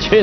6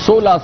16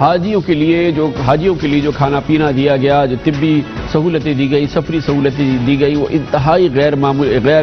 حاجیوں کے لیے جو کھانا پینا دیا گیا، جو طبی سہولتیں دی گئی، سفری سہولتیں دی گئی، وہ انتہائی غیر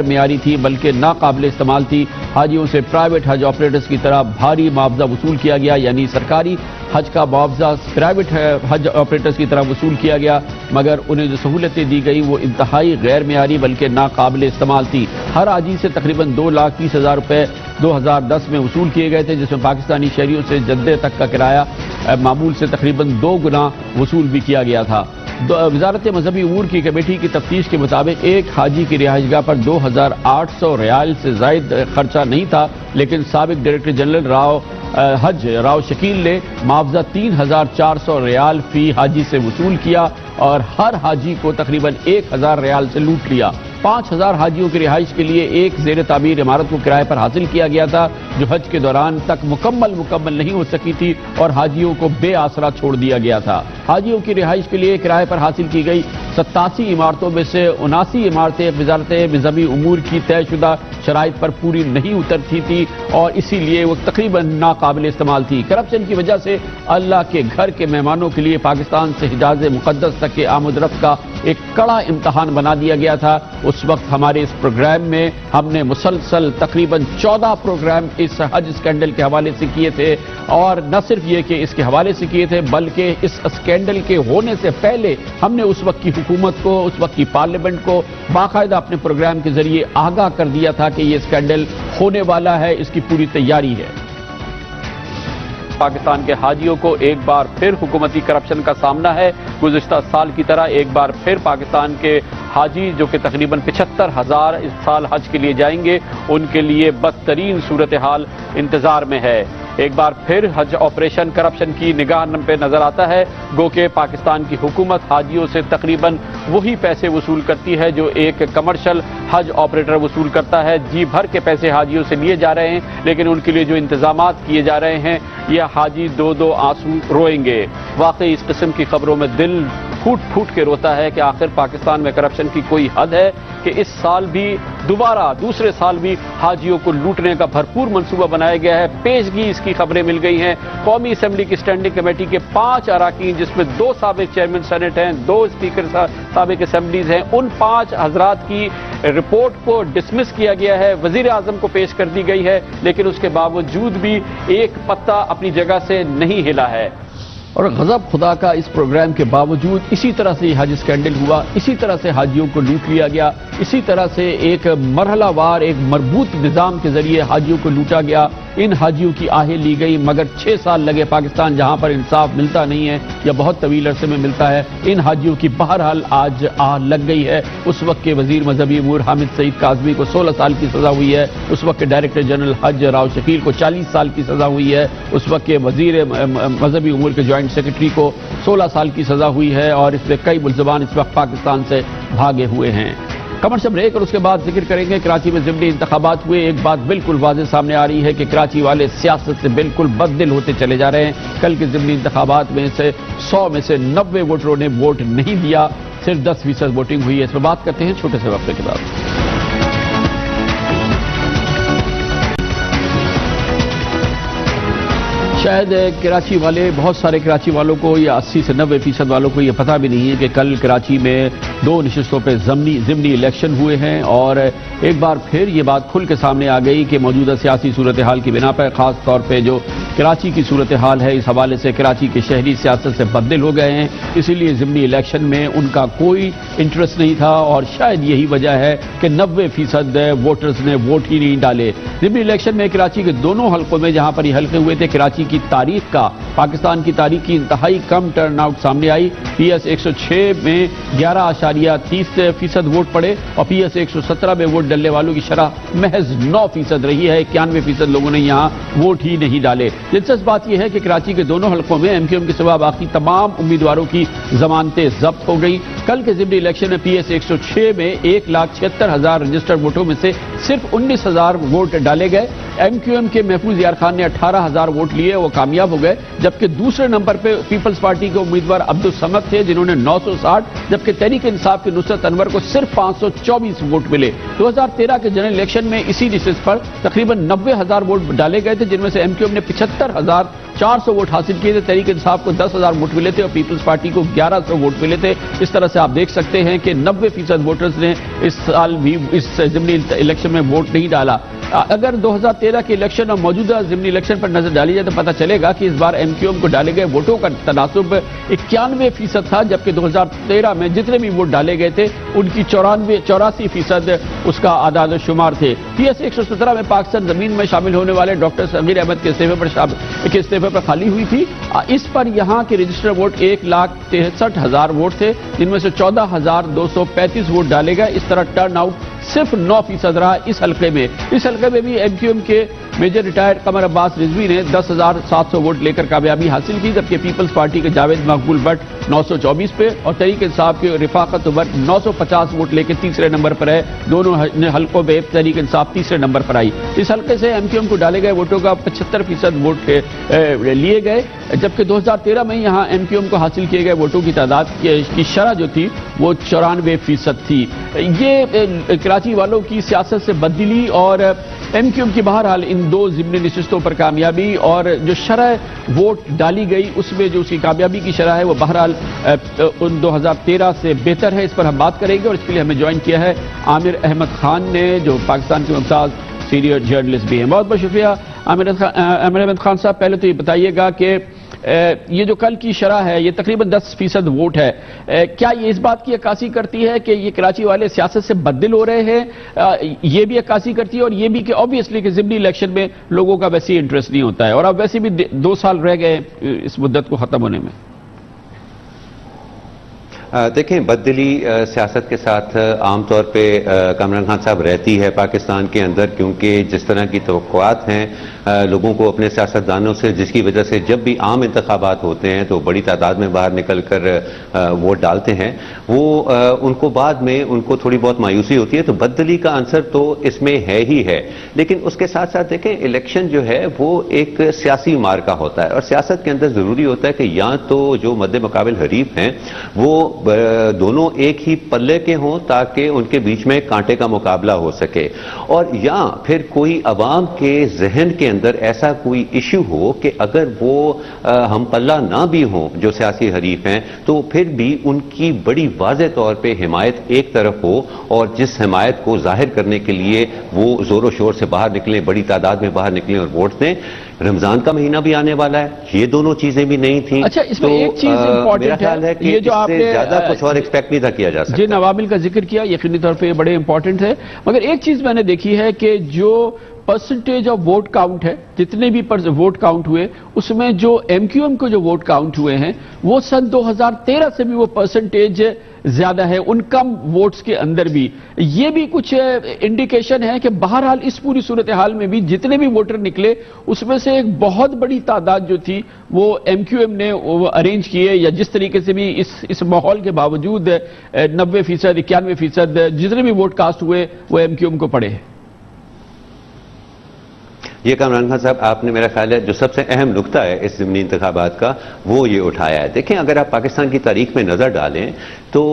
معیاری تھی، بلکہ ناقابل استعمال تھی۔ حاجیوں سے پرائیویٹ حج آپریٹرز کی طرح بھاری معاوضہ وصول کیا گیا، یعنی سرکاری حج کا معاوضہ پرائیویٹ حج آپریٹرز کی طرح وصول کیا گیا، مگر انہیں جو سہولتیں دی گئی وہ انتہائی غیر معیاری بلکہ ناقابل استعمال تھی۔ ہر حاجی سے تقریباً 2,30,000 روپے 2010 میں وصول کیے گئے تھے، جس میں پاکستانی شہریوں سے جدہ تک کا کرایہ معمول سے تقریباً 2 گنا وصول بھی کیا گیا تھا۔ وزارت مذہبی امور کی کمیٹی کی تفتیش کے مطابق ایک حاجی کی رہائش گاہ پر 2,800 ریال سے زائد خرچہ نہیں تھا، لیکن سابق ڈائریکٹر جنرل راؤ شکیل نے معاوضہ 3,400 ریال فی حاجی سے وصول کیا اور ہر حاجی کو تقریباً 1,000 ریال سے لوٹ لیا۔ 5,000 حاجیوں کی رہائش کے لیے ایک زیر تعمیر عمارت کو کرائے پر حاصل کیا گیا تھا، جو حج کے دوران تک مکمل نہیں ہو سکی تھی اور حاجیوں کو بے آسرا چھوڑ دیا گیا تھا۔ حاجیوں کی رہائش کے لیے کرائے پر حاصل کی گئی 87 عمارتوں میں سے 79 عمارتیں وزارت مذہبی امور کی طے شدہ شرائط پر پوری نہیں اترتی تھی اور اسی لیے وہ تقریباً ناقابل استعمال تھی۔ کرپشن کی وجہ سے اللہ کے گھر کے مہمانوں کے لیے پاکستان سے حجاز مقدس تک کے آمد رفت کا ایک کڑا امتحان بنا دیا گیا تھا۔ اس وقت ہمارے اس پروگرام میں ہم نے مسلسل تقریباً 14 پروگرام اس حج اسکینڈل کے حوالے سے کیے تھے، اور نہ صرف یہ کہ اس کے حوالے سے کیے تھے بلکہ اس اسکینڈل کے ہونے سے پہلے ہم نے اس وقت کی حکومت کو، اس وقت کی پارلیمنٹ کو باقاعدہ اپنے پروگرام کے ذریعے آگاہ کر دیا تھا کہ یہ اسکینڈل ہونے والا ہے، اس کی پوری تیاری ہے۔ پاکستان کے حاجیوں کو ایک بار پھر حکومتی کرپشن کا سامنا ہے۔ گزشتہ سال کی طرح ایک بار پھر پاکستان کے حاجی جو کہ تقریباً 75,000 اس سال حج کے لیے جائیں گے، ان کے لیے بدترین صورتحال انتظار میں ہے۔ ایک بار پھر حج آپریشن کرپشن کی نگاہ پہ نظر آتا ہے، گو کہ پاکستان کی حکومت حاجیوں سے تقریباً وہی پیسے وصول کرتی ہے جو ایک کمرشل حج آپریٹر وصول کرتا ہے۔ جی بھر کے پیسے حاجیوں سے لیے جا رہے ہیں، لیکن ان کے لیے جو انتظامات کیے جا رہے ہیں یہ حاجی دو آنسو روئیں گے۔ واقعی اس قسم کی خبروں میں دل پھوٹ کے روتا ہے کہ آخر پاکستان میں کرپشن کی کوئی حد ہے کہ اس سال بھی دوسرے سال بھی حاجیوں کو لوٹنے کا بھرپور منصوبہ بنایا گیا ہے۔ پیشگی اس کی خبریں مل گئی ہیں۔ قومی اسمبلی کی اسٹینڈنگ کمیٹی کے 5 اراکین، جس میں 2 سابق چیئرمین سینٹ ہیں، 2 اسپیکر سابق اسمبلیز ہیں، ان 5 حضرات کی رپورٹ کو ڈسمس کیا گیا ہے، وزیر اعظم کو پیش کر دی گئی ہے، لیکن اس کے باوجود بھی ایک پتا اپنی جگہ سے نہیں ہلا ہے۔ اور غضب خدا کا اس پروگرام کے باوجود اسی طرح سے یہ حج اسکینڈل ہوا، اسی طرح سے حاجیوں کو لوٹ لیا گیا، اسی طرح سے ایک مرحلہ وار ایک مربوط نظام کے ذریعے حاجیوں کو لوٹا گیا۔ ان حاجیوں کی آہیں لی گئی، مگر 6 سال لگے پاکستان جہاں پر انصاف ملتا نہیں ہے یا بہت طویل عرصے میں ملتا ہے۔ ان حاجیوں کی بہرحال آج آہ لگ گئی ہے۔ اس وقت کے وزیر مذہبی امور حامد سعید کاظمی کو 16 سال کی سزا ہوئی ہے، اس وقت کے ڈائریکٹر جنرل حج راؤ شکیل کو 40 سال کی سزا ہوئی ہے، اس وقت کے وزیر مذہبی امور کے جوائنٹ سیکرٹری کو 16 سال کی سزا ہوئی ہے، اور اس میں کئی ملزمان اس وقت پاکستان سے بھاگے ہوئے ہیں۔ کمرشل بریک اور اس کے بعد ذکر کریں گے کراچی میں ضمنی انتخابات ہوئے۔ ایک بات بالکل واضح سامنے آ رہی ہے کہ کراچی والے سیاست سے بالکل بددل ہوتے چلے جا رہے ہیں۔ کل کے ضمنی انتخابات میں سے 100 میں سے 90 ووٹروں نے ووٹ نہیں دیا، صرف 10% ووٹنگ ہوئی ہے۔ اس پر بات کرتے ہیں چھوٹے سے وقفے کے بعد۔ شاید کراچی والے، بہت سارے کراچی والوں کو یا 80 سے 90% والوں کو یہ پتہ بھی نہیں ہے کہ کل کراچی میں 2 نشستوں پہ ضمنی الیکشن ہوئے ہیں، اور ایک بار پھر یہ بات کھل کے سامنے آ گئی کہ موجودہ سیاسی صورتحال کی بنا پر، خاص طور پہ جو کراچی کی صورتحال ہے، اس حوالے سے کراچی کے شہری سیاست سے بددل ہو گئے ہیں، اسی لیے ضمنی الیکشن میں ان کا کوئی انٹرسٹ نہیں تھا، اور شاید یہی وجہ ہے کہ 90% ووٹرز نے ووٹ ہی نہیں ڈالے۔ ضمنی الیکشن میں کراچی کے دونوں حلقوں میں جہاں پر یہ حلقے ہوئے تھے، کراچی کی تاریخ کا، پاکستان کی تاریخ کی انتہائی کم ٹرن آؤٹ سامنے آئی۔ پی ایس 106 میں 11.30% ووٹ پڑے، اور پی ایس 117 میں ووٹ ڈالنے والوں کی شرح محض 9% رہی ہے۔ 91% لوگوں نے یہاں ووٹ ہی نہیں ڈالے۔ دلچسپ بات یہ ہے کہ کراچی کے دونوں حلقوں میں ایم کیو ایم کے سوا باقی تمام امیدواروں کی ضمانتیں ضبط ہو گئی۔ کل کے ضمنی الیکشن میں پی ایس 106 میں 1,76,000 رجسٹرڈ ووٹوں میں سے صرف 19,000 ووٹ ڈالے گئے۔ ایم کیو ایم کے محفوظ یار خان نے 18,000 ووٹ لیے، وہ کامیاب ہو گئے، جبکہ دوسرے نمبر پہ پیپلز پارٹی کے امیدوار عبدالصمد تھے جنہوں نے 960، جبکہ تحریک انصاف کے نصرت انور کو صرف 524 ووٹ ملے۔ 2013 کے جنرل الیکشن میں اسی نشست پر تقریباً 90,000 ووٹ ڈالے گئے تھے، جن میں سے ایم کیو ایم نے 75,000 400 ووٹ حاصل کیے تھے، تحریک انصاف کو 10,000 ووٹ ملے تھے اور پیپلز پارٹی کو 1100 ووٹ ملے تھے۔ اس طرح سے آپ دیکھ سکتے ہیں کہ 90% ووٹرز نے اس سال بھی اس ضمنی الیکشن میں ووٹ نہیں ڈالا۔ اگر 2013 کے الیکشن اور موجودہ ضمنی الیکشن پر نظر ڈالی جائے تو پتہ چلے گا کہ اس بار ایم کیو ایم کو ڈالے گئے ووٹوں کا تناسب 91% تھا، جبکہ 2013 میں جتنے بھی ووٹ ڈالے گئے تھے ان کی 84% اس کا اعداد و شمار تھے۔ پی ایس 117 میں پاکستان زمین میں شامل ہونے والے ڈاکٹر صغیر احمد کے استعفے پر خالی ہوئی تھی۔ اس پر یہاں کے رجسٹر ووٹ 1,63,000 ووٹ تھے، جن میں سے 14,235 ووٹ ڈالے گئے۔ اس طرح ٹرن آؤٹ صرف 9% رہا اس حلقے میں۔ اس حلقے میں بھی ایم کیو ایم کے میجر ریٹائرڈ قمر عباس رضوی نے 10,700 ووٹ لے کر کامیابی حاصل کی، جبکہ پیپلز پارٹی کے جاوید مقبول بٹ 924 پہ اور تحریک انصاف کے رفاقت عمر 950 ووٹ لے کے تیسرے نمبر پر ہے۔ دونوں حلقوں میں تحریک انصاف تیسرے نمبر پر آئی۔ اس حلقے سے ایم کیو ایم کو ڈالے گئے ووٹوں کا 75% ووٹ لیے گئے، جبکہ 2013 میں یہاں ایم کیو ایم کو حاصل کیے گئے ووٹوں کی تعداد کی شرح جو تھی وہ 94% تھی۔ یہ کراچی والوں کی سیاست سے بددلی اور ایم کیو ایم کی بہرحال ان دو ضمنی نشستوں پر کامیابی اور جو شرح ووٹ ڈالی گئی اس میں جو اس کی کامیابی کی شرح ہے وہ بہرحال ان 2013 سے بہتر ہے۔ اس پر ہم بات کریں گے اور اس کے لیے ہمیں جوائن کیا ہے عامر احمد خان نے، جو پاکستان کے ممتاز سینئر جرنلسٹ بھی ہیں۔ بہت بہت شکریہ عامر احمد خان صاحب۔ پہلے تو یہ بتائیے گا کہ یہ جو کل کی شرح ہے یہ تقریباً 10% ووٹ ہے، کیا یہ اس بات کی عکاسی کرتی ہے کہ یہ کراچی والے سیاست سے بددل ہو رہے ہیں؟ یہ بھی عکاسی کرتی ہے اور یہ بھی کہ obviously کہ ضمنی الیکشن میں لوگوں کا ویسے انٹرسٹ نہیں ہوتا ہے اور اب ویسے بھی 2 سال رہ گئے اس مدت کو ختم ہونے میں۔ دیکھیں، بددلی سیاست کے ساتھ عام طور پہ کامران خان صاحب رہتی ہے پاکستان کے اندر، کیونکہ جس طرح کی توقعات ہیں لوگوں کو اپنے سیاستدانوں سے، جس کی وجہ سے جب بھی عام انتخابات ہوتے ہیں تو بڑی تعداد میں باہر نکل کر ووٹ ڈالتے ہیں، وہ ان کو بعد میں ان کو تھوڑی بہت مایوسی ہوتی ہے، تو بددلی کا عنصر تو اس میں ہے ہی ہے۔ لیکن اس کے ساتھ ساتھ دیکھیں، الیکشن جو ہے وہ ایک سیاسی مارکا ہوتا ہے اور سیاست کے اندر ضروری ہوتا ہے کہ یا تو جو مد مقابل حریف ہیں وہ دونوں ایک ہی پلے کے ہوں تاکہ ان کے بیچ میں کانٹے کا مقابلہ ہو سکے، اور یا پھر کوئی عوام کے ذہن کے اندر ایسا کوئی ایشو ہو کہ اگر وہ ہم پلہ نہ بھی ہوں جو سیاسی حریف ہیں تو پھر بھی ان کی بڑی واضح طور پہ حمایت ایک طرف ہو، اور جس حمایت کو ظاہر کرنے کے لیے وہ زور و شور سے باہر نکلیں، بڑی تعداد میں باہر نکلیں اور ووٹ دیں۔ رمضان کا مہینہ بھی آنے والا ہے، یہ دونوں چیزیں بھی نہیں تھیں۔ اچھا، اس میں ایک چیز میرا خیال ہے کہ یہ جو آپ نے زیادہ کچھ اور ایکسپیکٹ نہیں تھا کیا جا سکتا۔ جن عوامل کا ذکر کیا یقینی طور پہ بڑے امپورٹنٹ ہے، مگر ایک چیز میں نے دیکھی ہے کہ جو پرسنٹیج آف ووٹ کاؤنٹ ہے، جتنے بھی ووٹ کاؤنٹ ہوئے اس میں جو ایم کیو ایم کو جو ووٹ کاؤنٹ ہوئے ہیں وہ سن 2013 سے بھی وہ پرسنٹیج زیادہ ہے ان کم ووٹس کے اندر بھی۔ یہ بھی کچھ انڈیکیشن ہے کہ بہرحال اس پوری صورتحال میں بھی جتنے بھی ووٹر نکلے اس میں سے ایک بہت بڑی تعداد جو تھی وہ ایم کیو ایم نے ارینج کیے، یا جس طریقے سے بھی اس ماحول کے باوجود 90%، 91% جتنے بھی ووٹ کاسٹ ہوئے وہ ایم کیو ایم کو پڑے ہیں۔ یہ کامران خان صاحب آپ نے میرا خیال ہے جو سب سے اہم نقطہ ہے اس ضمنی انتخابات کا وہ یہ اٹھایا ہے۔ دیکھیں، اگر آپ پاکستان کی تاریخ میں نظر ڈالیں تو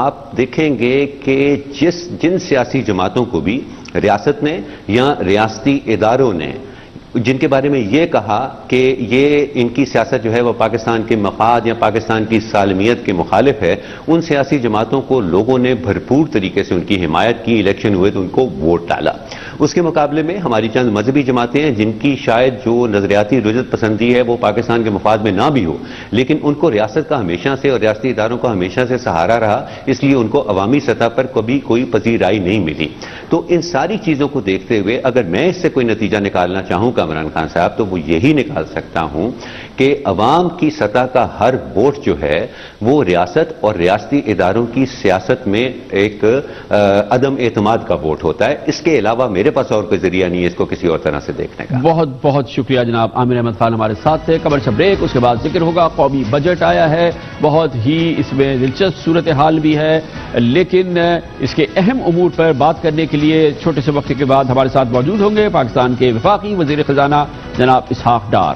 آپ دیکھیں گے کہ جن سیاسی جماعتوں کو بھی ریاست نے یا ریاستی اداروں نے جن کے بارے میں یہ کہا کہ یہ ان کی سیاست جو ہے وہ پاکستان کے مفاد یا پاکستان کی سالمیت کے مخالف ہے، ان سیاسی جماعتوں کو لوگوں نے بھرپور طریقے سے ان کی حمایت کی، الیکشن ہوئے تو ان کو ووٹ ڈالا۔ اس کے مقابلے میں ہماری چند مذہبی جماعتیں ہیں جن کی شاید جو نظریاتی رجحت پسندی ہے وہ پاکستان کے مفاد میں نہ بھی ہو، لیکن ان کو ریاست کا ہمیشہ سے اور ریاستی اداروں کا ہمیشہ سے سہارا رہا، اس لیے ان کو عوامی سطح پر کبھی کوئی پذیرائی نہیں ملی۔ تو ان ساری چیزوں کو دیکھتے ہوئے اگر میں اس سے کوئی نتیجہ نکالنا چاہوں کامران خان صاحب تو وہ یہی نکال سکتا ہوں کہ عوام کی سطح کا ہر ووٹ جو ہے وہ ریاست اور ریاستی اداروں کی سیاست میں ایک عدم اعتماد کا ووٹ ہوتا ہے۔ اس کے علاوہ میرے پاس اور کوئی ذریعہ نہیں ہے اس کو کسی اور طرح سے دیکھنے کا۔ بہت بہت شکریہ جناب عامر احمد خان ہمارے ساتھ تھے۔ کمرشل بریک، اس کے بعد ذکر ہوگا قومی بجٹ آیا ہے، بہت ہی اس میں دلچسپ صورتحال بھی ہے، لیکن اس کے اہم امور پر بات کرنے کے لیے چھوٹے سے وقت کے بعد ہمارے ساتھ موجود ہوں گے پاکستان کے وفاقی وزیر خزانہ جناب اسحاق ڈار۔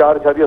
4.7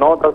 9-10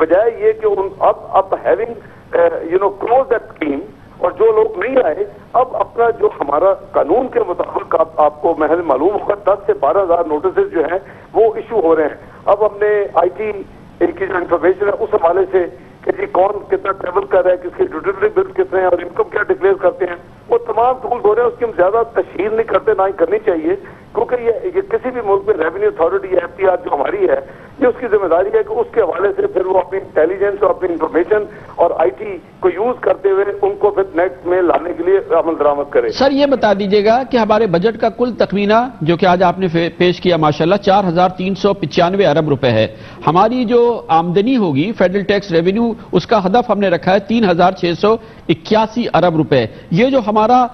بجائے یہ کہ اب ہیونگ کلوز دیٹ اسکیم، اور جو لوگ نہیں آئے اب اپنا جو ہمارا قانون کے مطابق آپ کو محض معلوم ہوگا 10 سے 12,000 نوٹسز جو ہیں وہ ایشو ہو رہے ہیں. اب ہم نے آئی ٹی ان کی جو انفارمیشن ہے اس حوالے سے کہ جی کون کتنا ٹریول کر رہا ہے، کس کے ڈیوٹیلری بل کتنے ہیں اور انکم کیا ڈکلیئر کرتے ہیں، وہ تمام ٹولز ہو رہے ہیں. اس کی ہم زیادہ تشہیر نہیں کرتے، نہ ہی کرنی چاہیے، کیونکہ یہ کسی بھی ملک میں ریونیو اتھارٹی یا ایف ٹی آر جو ہماری ہے یہ اس کی ذمہ داری ہے کہ اس کے حوالے سے پھر وہ اپنی انٹیلیجنس اور اپنی انفارمیشن اور آئی ٹی کو یوز کرتے ہوئے ان کو پھر نیٹ میں لانے کے لیے عمل درآمد کرے. سر یہ بتا دیجیے گا کہ ہمارے بجٹ کا کل تخمینہ جو کہ آج آپ نے پیش کیا ماشاءاللہ 4,395 ارب روپے ہے. ہماری جو آمدنی ہوگی فیڈرل ٹیکس ریونیو اس کا ہدف ہم نے رکھا ہے 3,681 ارب روپے. یہ جو ہمارا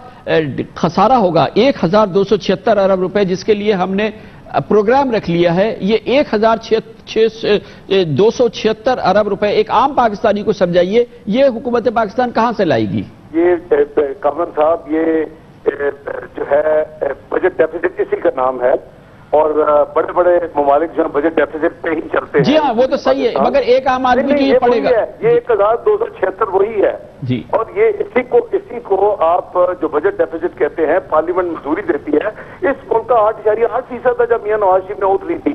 خسارہ ہوگا 1,276 ارب روپے جس کے لیے ہم نے پروگرام رکھ لیا ہے، یہ 1,276 ارب روپے ایک عام پاکستانی کو سمجھائیے یہ حکومت پاکستان کہاں سے لائے گی؟ یہ کامران صاحب یہ جو ہے بجٹ ڈیفیسٹ اسی کا نام ہے، اور بڑے بڑے ممالک جو ہیں بجٹ ڈیفیسٹ پہ ہی چلتے ہیں. جی ہاں وہ تو صحیح ہے، مگر ایک عام آدمی کو یہ پڑے گا. یہ 1,276 وہی ہے جی، اور یہ اسی کو آپ جو بجٹ ڈیفیسٹ کہتے ہیں پارلیمنٹ منظوری دیتی ہے. اس ملک کا 8.8% ہے. جب میاں نواز شریف نے اوتھ لی تھی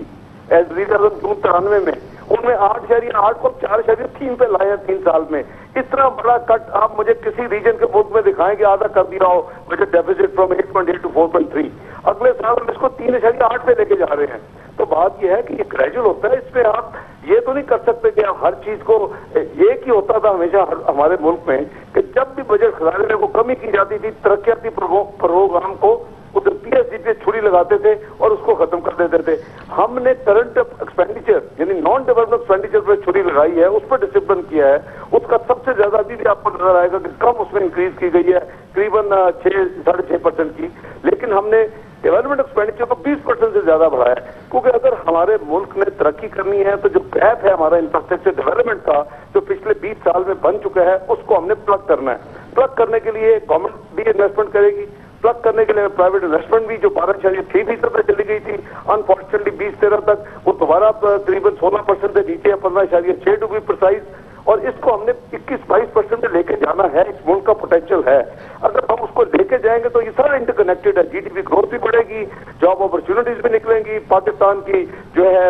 ایز لیڈر جون 93 میں، ان میں 8.8 کو 4.3 پہ لائے ہیں 3 سال میں. اتنا بڑا کٹ آپ مجھے کسی ریجن کے ملک میں دکھائیں کہ آدھا کر دیا ہو بجٹ ڈیفیسٹ فرام 8.8 to 4.3. اگلے سال ہم اس کو 3.8 پہ لے کے جا رہے ہیں. تو بات یہ ہے کہ یہ گریجول ہوتا ہے، اس پہ آپ یہ تو نہیں کر سکتے کہ آپ ہر چیز کو ایک ہی ہوتا تھا ہمیشہ ہمارے ملک میں کہ جب بھی بجٹ خزانے میں وہ کمی کی جاتی تھی ترقیاتی پروگرام کو ادھر پی ایس ڈی پہ چھری لگاتے تھے اور اس کو ختم کر دیتے تھے. ہم نے کرنٹ ایکسپینڈیچر یعنی نان ڈیولپمنٹ ایکسپینڈیچر پہ چھری لگائی ہے، اس پہ ڈسپلن کیا ہے. اس کا سب سے زیادہ ابھی بھی آپ کو نظر آئے گا کہ کم اس میں انکریز کی گئی ہے قریباً 6.5% کی، لیکن ہم نے ڈیولپمنٹ ایکسپینڈیچر کو 20% سے زیادہ بڑھایا ہے. کیونکہ اگر ہمارے ملک نے ترقی کرنی ہے تو جو گیپ ہے ہمارا انفراسٹرکچر ڈیولپمنٹ کا جو پچھلے 20 سال میں بن چکا ہے اس کو ہم نے پلگ کرنا ہے. پلگ کرنے کے لیے گورنمنٹ بھی انویسٹمنٹ کرے گی، پلگ کرنے کے لیے پرائیویٹ انویسٹمنٹ بھی جو 12.3% پہ چلی گئی تھی انفارچونیٹلی 2013 تک وہ دوبارہ تقریباً 16% سے نیچے ہے 15.6 ٹو بی پرسائز. اور اس کو ہم نے 21-22% لے کے جانا ہے. اس ملک کا پوٹینشیل ہے، اگر ہم اس کو لے کے جائیں گے تو یہ سارا انٹر کنیکٹڈ ہے. جی ڈی پی گروتھ بھی بڑھے گی، جاب اپرچونیٹیز بھی نکلیں گی، پاکستان کی جو ہے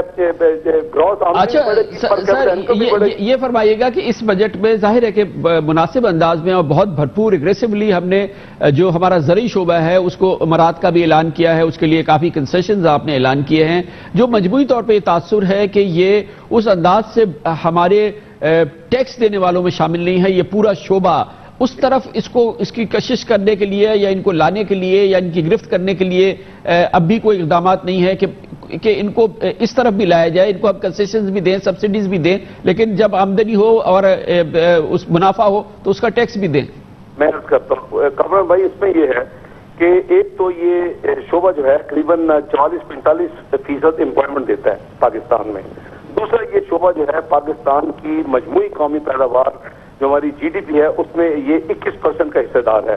گروتھ اچھا سر یہ فرمائیے گا کہ اس بجٹ میں ظاہر ہے کہ مناسب انداز میں اور بہت بھرپور اگریسولی ہم نے جو ہمارا زرعی شعبہ ہے اس کو امارات کا بھی اعلان کیا ہے، اس کے لیے کافی کنسیشنز آپ نے اعلان کیے ہیں. جو مجموعی طور پہ یہ تاثر ہے کہ یہ اس انداز سے ہمارے ٹیکس دینے والوں میں شامل نہیں ہے. یہ پورا شعبہ اس طرف اس کی کشش کرنے کے لیے یا ان کو لانے کے لیے یا ان کی گرفت کرنے کے لیے اب بھی کوئی اقدامات نہیں ہے کہ ان کو اس طرف بھی لایا جائے. ان کو اب کنسیشنز بھی دیں، سبسڈیز بھی دیں، لیکن جب آمدنی ہو اور اس منافع ہو تو اس کا ٹیکس بھی دیں. میں عرض کرتا ہوں کامران بھائی، اس میں یہ ہے کہ ایک تو یہ شعبہ جو ہے قریباً 40-45% امپلائمنٹ دیتا ہے پاکستان میں. دوسرا یہ شعبہ جو ہے پاکستان کی مجموعی قومی پیداوار جو ہماری جی ڈی پی ہے اس میں یہ 21% کا حصہ دار ہے.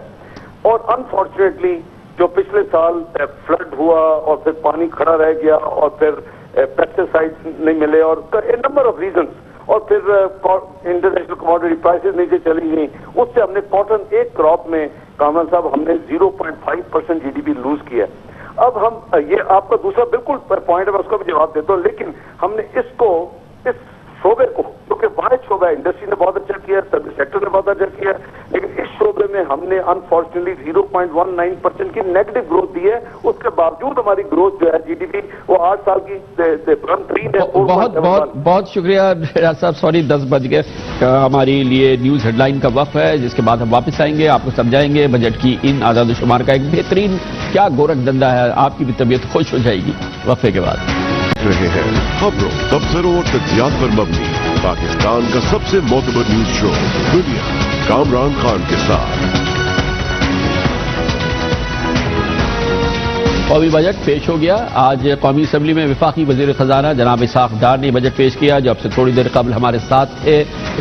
اور انفارچونیٹلی جو پچھلے سال فلڈ ہوا اور پھر پانی کھڑا رہ گیا اور پھر پیسٹیسائڈ نہیں ملے اور نمبر آف ریزنس اور پھر انٹرنیشنل کموڈیٹی پرائسز نیچے چلی گئیں، اس سے ہم نے کاٹن ایک کراپ میں کامران صاحب ہم نے 0.5% جی ڈی پی لوز کیا. اب ہم یہ آپ کا دوسرا بالکل پوائنٹ ہے، میں اس کا بھی جواب دیتا ہوں، لیکن ہم نے اس شعبے کو کیونکہ واحد شعبہ ہے، انڈسٹری نے بہت اچھا کیا، سروس سیکٹر نے بہت اچھا کیا، لیکن اس شعبے میں ہم نے انفارچونیٹلی 0.19% کی نیگیٹو گروتھ دی ہے. اس کے باوجود ہماری گروتھ جو ہے جی ڈی پی وہ 8 سال کی ترین ہے. بہت شکریہ ریاض صاحب. سوری 10 بج گئے. ہماری لیے نیوز ہیڈ لائن کا وقف ہے جس کے بعد ہم واپس آئیں گے، آپ کو سمجھائیں گے بجٹ کی ان اعداد و شمار کا ایک بہترین کیا گورکھ دھندا ہے. آپ کی بھی طبیعت خوش ہو جائے گی. وقفے کے بعد رہے ہیں خبروں، تبصروں اور تجزیات پر مبنی پاکستان کا سب سے معتبر نیوز شو دنیا، کامران خان کے ساتھ. قومی بجٹ پیش ہو گیا. آج قومی اسمبلی میں وفاقی وزیر خزانہ جناب اسحاق ڈار نے بجٹ پیش کیا جو اب سے تھوڑی دیر قبل ہمارے ساتھ تھے.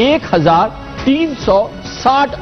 1,360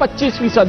25%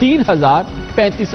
3,035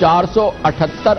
478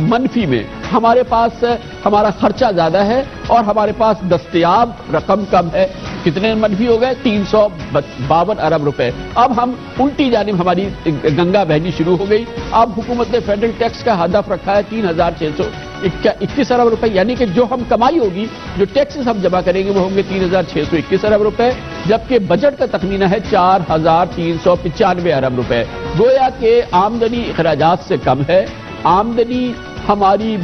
منفی میں. ہمارے پاس ہمارا خرچہ زیادہ ہے اور ہمارے پاس دستیاب رقم کم ہے. کتنے منفی ہو گئے؟ 352 ارب روپے. اب ہم الٹی جانب ہماری گنگا بہنی شروع ہو گئی. اب حکومت نے فیڈرل ٹیکس کا ہدف رکھا ہے 3621 ارب روپے، یعنی کہ جو ہم کمائی ہوگی، جو ٹیکسز ہم جمع کریں گے وہ ہوں گے 3621 ارب روپے، جبکہ بجٹ کا تخمینہ ہے 4395 ارب روپے. گویا کہ آمدنی اخراجات سے کم ہے. آمدنی ہماری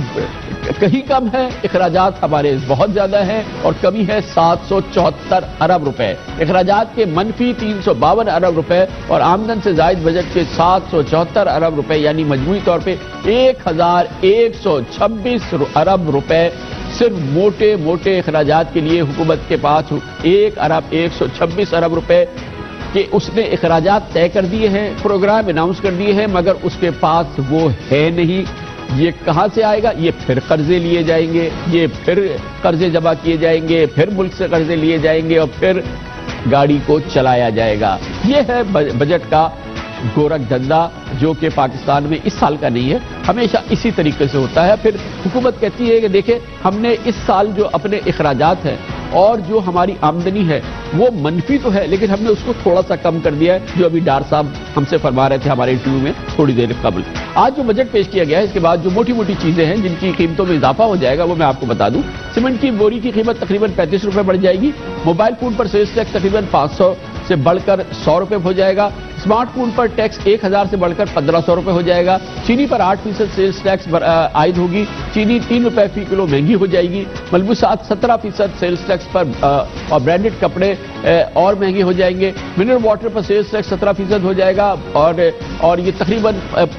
کہیں کم ہے، اخراجات ہمارے بہت زیادہ ہیں اور کمی ہے 774 ارب روپے. اخراجات کے منفی 352 ارب روپے اور آمدن سے زائد بجٹ کے 774 ارب روپے، یعنی مجموعی طور پہ 1126 ارب روپے صرف موٹے موٹے اخراجات کے لیے حکومت کے پاس 1,126 ارب روپے کہ اس نے اخراجات طے کر دیے ہیں، پروگرام اناؤنس کر دیے ہیں، مگر اس کے پاس وہ ہے نہیں. یہ کہاں سے آئے گا؟ یہ پھر قرضے لیے جائیں گے، یہ پھر قرضے جمع کیے جائیں گے، پھر ملک سے قرضے لیے جائیں گے اور پھر گاڑی کو چلایا جائے گا. یہ ہے بجٹ کا گورکھ دھندا، جو کہ پاکستان میں اس سال کا نہیں ہے، ہمیشہ اسی طریقے سے ہوتا ہے. پھر حکومت کہتی ہے کہ دیکھیں ہم نے اس سال جو اپنے اخراجات ہیں اور جو ہماری آمدنی ہے وہ منفی تو ہے، لیکن ہم نے اس کو تھوڑا سا کم کر دیا ہے، جو ابھی ڈار صاحب ہم سے فرما رہے تھے ہمارے انٹرویو میں تھوڑی دیر قبل. آج جو بجٹ پیش کیا گیا ہے اس کے بعد جو موٹی موٹی چیزیں ہیں جن کی قیمتوں میں اضافہ ہو جائے گا وہ میں آپ کو بتا دوں. سیمنٹ کی بوری کی قیمت تقریباً 35 روپے بڑھ جائے گی. موبائل فون پر سیلز ٹیکس تقریباً 500 سے بڑھ کر 100 روپے ہو جائے گا. اسمارٹ فون پر ٹیکس 1000 سے بڑھ کر 1500 روپے ہو جائے گا. چینی پر 8% سیلز ٹیکس عائد ہوگی. چینی 3 روپے فی کلو مہنگی ہو جائے گی. ملبوسات 17% سیلز ٹیکس پر اور برانڈڈ کپڑے اور مہنگے ہو جائیں گے. منرل واٹر پر سیلز ٹیکس 17% ہو جائے گا اور یہ تقریباً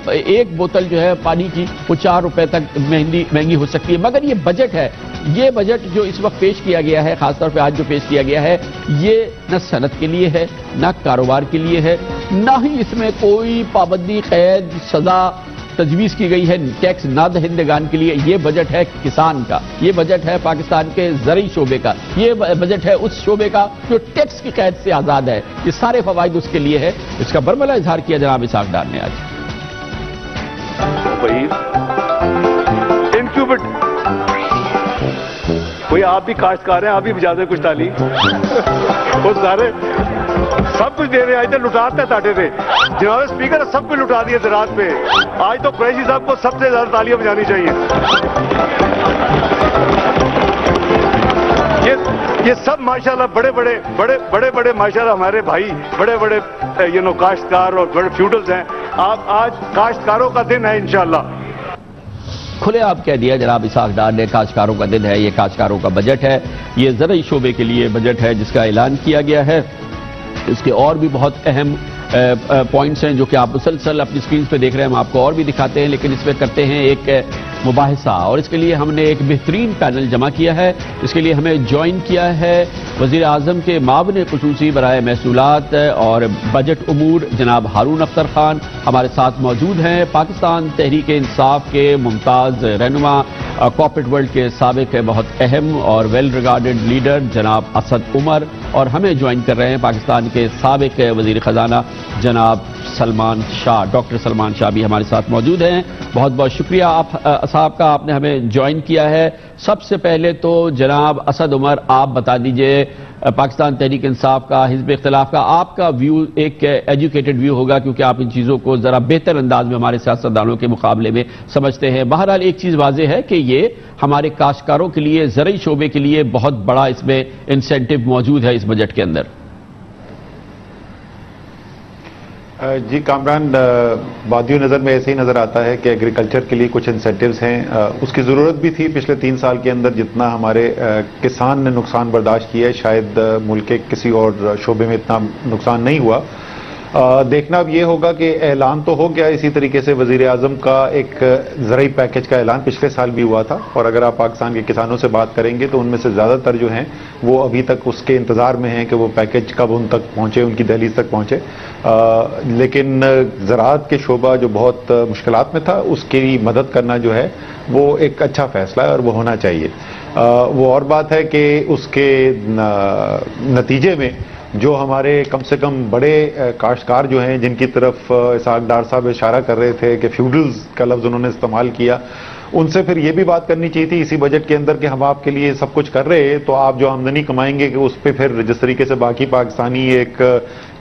ایک بوتل جو ہے پانی کی وہ 4 روپے تک مہنگی ہو سکتی ہے. مگر یہ بجٹ ہے، یہ بجٹ جو اس وقت پیش کیا گیا ہے، خاص طور پہ آج جو پیش کیا گیا ہے، یہ نہ صنعت کے لیے ہے، نہ کاروبار کے لیے ہے، نہ ہی اس میں کوئی پابندی، قید، سزا تجویز کی گئی ہے ٹیکس نہ دہندگان کے لیے. یہ بجٹ ہے کسان کا، یہ بجٹ ہے پاکستان کے زرعی شعبے کا، یہ بجٹ ہے اس شعبے کا جو ٹیکس کی قید سے آزاد ہے. یہ سارے فوائد اس کے لیے ہے. اس کا برملا اظہار کیا جناب اسحاق ڈار نے آج. کوئی آپ بھی کاشتکار ہیں، آپ بھی بجا دیں کچھ تعلیم. وہ سارے سب کچھ دے رہے ہیں، آج تک لٹاتے تاٹے تھے. جناب اسپیکر سب کچھ لٹا دیے زراعت پہ. آج تو قریشی صاحب کو سب سے زیادہ تالیاں بجانی چاہیے. یہ سب ماشاءاللہ بڑے ماشاءاللہ ہمارے بھائی، بڑے کاشتکار اور بڑے فیوڈلز ہیں. آج کاشتکاروں کا دن ہے انشاءاللہ. کھلے آپ کہہ دیا جناب اسحاق ڈار نے، کاشتکاروں کا دن ہے. یہ کاشتکاروں کا بجٹ ہے، یہ زرعی شعبے کے لیے بجٹ ہے جس کا اعلان کیا گیا ہے. اس کے اور بھی بہت اہم پوائنٹس ہیں جو کہ آپ مسلسل اپنی سکرینز پہ دیکھ رہے ہیں، ہم آپ کو اور بھی دکھاتے ہیں، لیکن اس میں کرتے ہیں ایک مباحثہ. اور اس کے لیے ہم نے ایک بہترین پینل جمع کیا ہے. اس کے لیے ہمیں جوائن کیا ہے وزیر اعظم کے معاون خصوصی برائے محصولات اور بجٹ امور جناب ہارون اختر خان ہمارے ساتھ موجود ہیں. پاکستان تحریک انصاف کے ممتاز رہنما، کارپوریٹ ورلڈ کے سابق بہت اہم اور ویل ریگارڈڈ لیڈر جناب اسد عمر، اور ہمیں جوائن کر رہے ہیں پاکستان کے سابق وزیر خزانہ جناب سلمان شاہ. ڈاکٹر سلمان شاہ بھی ہمارے ساتھ موجود ہیں. بہت بہت شکریہ آپ صاحب کا، آپ نے ہمیں جوائن کیا ہے. سب سے پہلے تو جناب اسد عمر آپ بتا دیجئے پاکستان تحریک انصاف کا، حزب اختلاف کا آپ کا ویو، ایک ایجوکیٹڈ ویو ہوگا کیونکہ آپ ان چیزوں کو ذرا بہتر انداز میں ہمارے سیاستدانوں کے مقابلے میں سمجھتے ہیں. بہرحال ایک چیز واضح ہے کہ یہ ہمارے کاشتکاروں کے لیے، زرعی شعبے کے لیے بہت بڑا اس میں انسینٹو موجود ہے اس بجٹ کے اندر. جی کامران، بادی نظر میں ایسے ہی نظر آتا ہے کہ ایگریکلچر کے لیے کچھ انسینٹیوز ہیں. اس کی ضرورت بھی تھی. پچھلے 3 سال کے اندر جتنا ہمارے کسان نے نقصان برداشت کیا ہے، شاید ملک کے کسی اور شعبے میں اتنا نقصان نہیں ہوا. دیکھنا اب یہ ہوگا کہ اعلان تو ہو گیا اسی طریقے سے وزیر اعظم کا ایک زرعی پیکج کا اعلان پچھلے سال بھی ہوا تھا، اور اگر آپ پاکستان کے کسانوں سے بات کریں گے تو ان میں سے زیادہ تر جو ہیں وہ ابھی تک اس کے انتظار میں ہیں کہ وہ پیکج کب ان تک پہنچے، ان کی دہلیز تک پہنچے. لیکن زراعت کے شعبہ جو بہت مشکلات میں تھا، اس کی مدد کرنا جو ہے وہ ایک اچھا فیصلہ ہے اور وہ ہونا چاہیے. وہ اور بات ہے کہ اس کے نتیجے میں جو ہمارے کم سے کم بڑے کاشتکار جو ہیں، جن کی طرف اسحاق ڈار صاحب اشارہ کر رہے تھے کہ فیوڈلز کا لفظ انہوں نے استعمال کیا، ان سے پھر یہ بھی بات کرنی چاہیے تھی اسی بجٹ کے اندر کہ ہم آپ کے لیے سب کچھ کر رہے ہیں، تو آپ جو آمدنی کمائیں گے کہ اس پہ پھر جس طریقے سے باقی پاکستانی ایک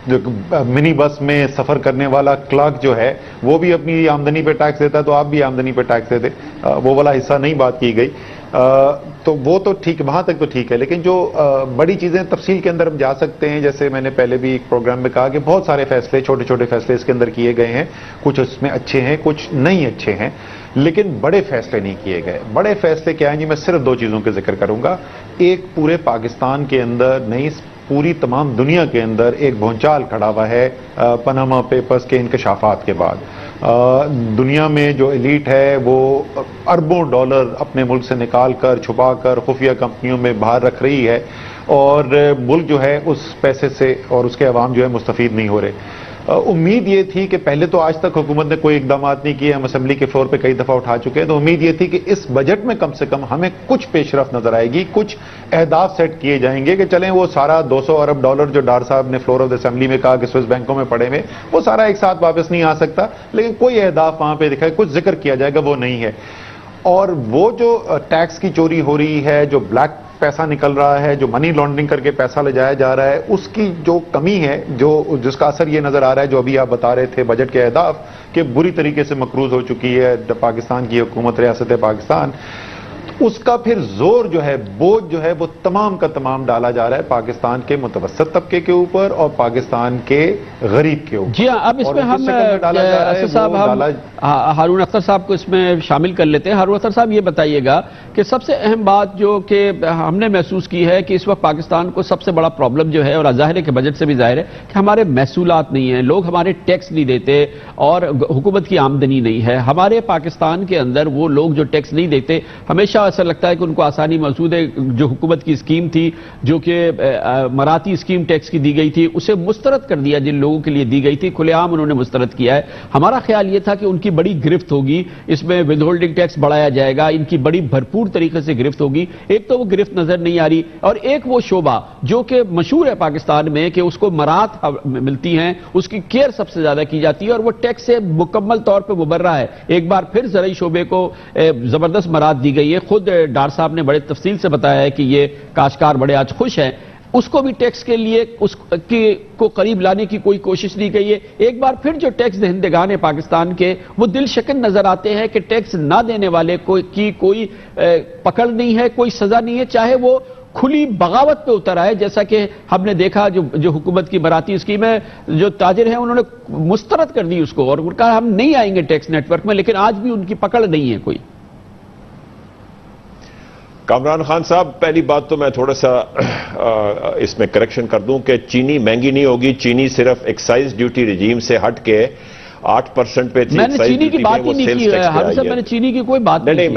جو منی بس میں سفر کرنے والا کلرک جو ہے وہ بھی اپنی آمدنی پہ ٹیکس دیتا ہے، تو آپ بھی آمدنی پہ ٹیکس دیتے، وہ والا حصہ نہیں بات کی گئی، تو وہ تو ٹھیک، وہاں تک تو ٹھیک ہے، لیکن جو بڑی چیزیں تفصیل کے اندر ہم جا سکتے ہیں، جیسے میں نے پہلے بھی ایک پروگرام میں کہا کہ بہت سارے فیصلے، چھوٹے چھوٹے فیصلے اس کے اندر کیے گئے ہیں، کچھ اس میں اچھے ہیں، کچھ نہیں اچھے ہیں، لیکن بڑے فیصلے نہیں کیے گئے۔ بڑے فیصلے کیا ہیں جی؟ میں صرف دو چیزوں کے ذکر کروں گا۔ ایک، پورے پاکستان کے اندر نہیں، پوری تمام دنیا کے اندر ایک بھونچال کھڑا ہوا ہے پاناما پیپرز کے انکشافات کے بعد۔ دنیا میں جو ایلیٹ ہے وہ اربوں ڈالر اپنے ملک سے نکال کر، چھپا کر خفیہ کمپنیوں میں باہر رکھ رہی ہے، اور ملک جو ہے اس پیسے سے اور اس کے عوام جو ہے مستفید نہیں ہو رہے۔ امید یہ تھی کہ پہلے تو آج تک حکومت نے کوئی اقدامات نہیں کیے، ہم اسمبلی کے فلور پہ کئی دفعہ اٹھا چکے ہیں، تو امید یہ تھی کہ اس بجٹ میں کم سے کم ہمیں کچھ پیش رفت نظر آئے گی، کچھ اہداف سیٹ کیے جائیں گے کہ چلیں وہ سارا 200 ارب ڈالر جو ڈار صاحب نے فلور آف اسمبلی میں کہا کہ سوئس بینکوں میں پڑے ہوئے، وہ سارا ایک ساتھ واپس نہیں آ سکتا، لیکن کوئی اہداف وہاں پہ دکھائے، کچھ ذکر کیا جائے گا، وہ نہیں ہے۔ اور وہ جو ٹیکس کی چوری ہو رہی ہے، جو بلیک پیسہ نکل رہا ہے، جو منی لانڈرنگ کر کے پیسہ لے جایا جا رہا ہے، اس کی جو کمی ہے، جس کا اثر یہ نظر آ رہا ہے، جو ابھی آپ بتا رہے تھے بجٹ کے اہداف کہ بری طریقے سے مقروض ہو چکی ہے پاکستان کی حکومت، ریاست پاکستان، اس کا پھر زور جو ہے، بوجھ جو ہے، وہ تمام کا تمام ڈالا جا رہا ہے پاکستان کے متوسط طبقے کے اوپر اور پاکستان کے غریب کے اوپر۔ جی ہاں، اب اس میں ہم ہارون اختر صاحب کو اس میں شامل کر لیتے ہیں۔ ہارون اختر صاحب یہ بتائیے گا کہ سب سے اہم بات جو کہ ہم نے محسوس کی ہے کہ اس وقت پاکستان کو سب سے بڑا پرابلم جو ہے، اور ظاہر ہے کہ بجٹ سے بھی ظاہر ہے کہ ہمارے محصولات نہیں ہیں، لوگ ہمارے ٹیکس نہیں دیتے اور حکومت کی آمدنی نہیں ہے۔ ہمارے پاکستان کے اندر وہ لوگ جو ٹیکس نہیں دیتے، ہمیشہ ایسا لگتا ہے کہ ان کو آسانی موجود ہے، جو حکومت کی اسکیم تھی، جو کہ مراتی اسکیم ٹیکس کی دی گئی تھی، اسے مسترد کر دیا، جن لوگوں کے لیے دی گئی تھی کھلے عام انہوں نے مسترد کیا ہے۔ ہمارا خیال یہ تھا کہ ان کی بڑی گرفت ہوگی، اس میں ود ہولڈنگ ٹیکس بڑھایا جائے گا، ان کی بڑی بھرپور طریقے سے گرفت ہوگی۔ ایک تو وہ گرفت نظر نہیں آ رہی، اور ایک وہ شعبہ جو کہ مشہور ہے پاکستان میں کہ اس کو مرات ملتی ہیں، اس کی کیئر سب سے زیادہ کی جاتی ہے، اور وہ ٹیکس سے مکمل طور پہ مبرہ ہے۔ ایک بار پھر زرعی شعبے کو زبردست مرات دی گئی ہے۔ خود ڈار صاحب نے بڑے تفصیل سے بتایا ہے کہ یہ کاشتکار بڑے آج خوش ہیں، اس کو بھی ٹیکس کے لیے اس کو قریب لانے کی کوئی کوشش نہیں کی ہے۔ ایک بار پھر جو ٹیکس دہندگان ہیں پاکستان کے، وہ دل شکن نظر آتے ہیں کہ ٹیکس نہ دینے والے کی کوئی پکڑ نہیں ہے، کوئی سزا نہیں ہے، چاہے وہ کھلی بغاوت پہ اتر آئے، جیسا کہ ہم نے دیکھا جو حکومت کی براتی اسکیم ہے، جو تاجر ہیں انہوں نے مسترد کر دی اس کو اور کہا ہم نہیں آئیں گے ٹیکس نیٹ ورک میں، لیکن آج بھی ان کی پکڑ نہیں ہے کوئی۔ کامران خان صاحب، پہلی بات تو میں تھوڑا سا اس میں کریکشن کر دوں کہ چینی مہنگی نہیں ہوگی، چینی صرف ایکسائز ڈیوٹی رجیم سے ہٹ کے 8% پہ تھی۔ میں نے چینی کی بات ہی نہیں کی ہے ہر صاحب، میں نے چینی کی کوئی بات نہیں کی۔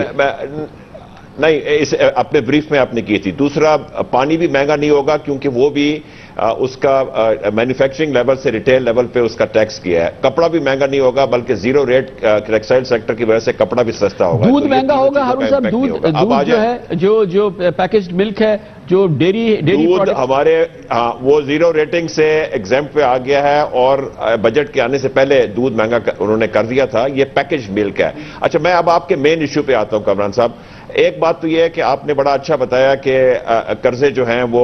نہیں، اپنے بریف میں آپ نے کی تھی۔ دوسرا، پانی بھی مہنگا نہیں ہوگا کیونکہ وہ بھی اس کا مینوفیکچرنگ لیول سے ریٹیل لیول پہ اس کا ٹیکس کیا ہے۔ کپڑا بھی مہنگا نہیں ہوگا بلکہ زیرو ریٹ ٹیکسٹائل سیکٹر کی وجہ سے کپڑا بھی سستا ہوگا۔ دودھ مہنگا ہوگا ہارون صاحب، دودھ جو ہے جو پیکجڈ ملک ہے، جو ڈیری دودھ ہمارے وہ زیرو ریٹنگ سے ایگزیمپٹ پہ آ گیا ہے، اور بجٹ کے آنے سے پہلے دودھ مہنگا انہوں نے کر دیا تھا۔ یہ پیکجڈ ملک ہے۔ اچھا، میں اب آپ کے مین ایشو پہ آتا ہوں کامران صاحب۔ ایک بات تو یہ ہے کہ آپ نے بڑا اچھا بتایا کہ قرضے جو ہیں وہ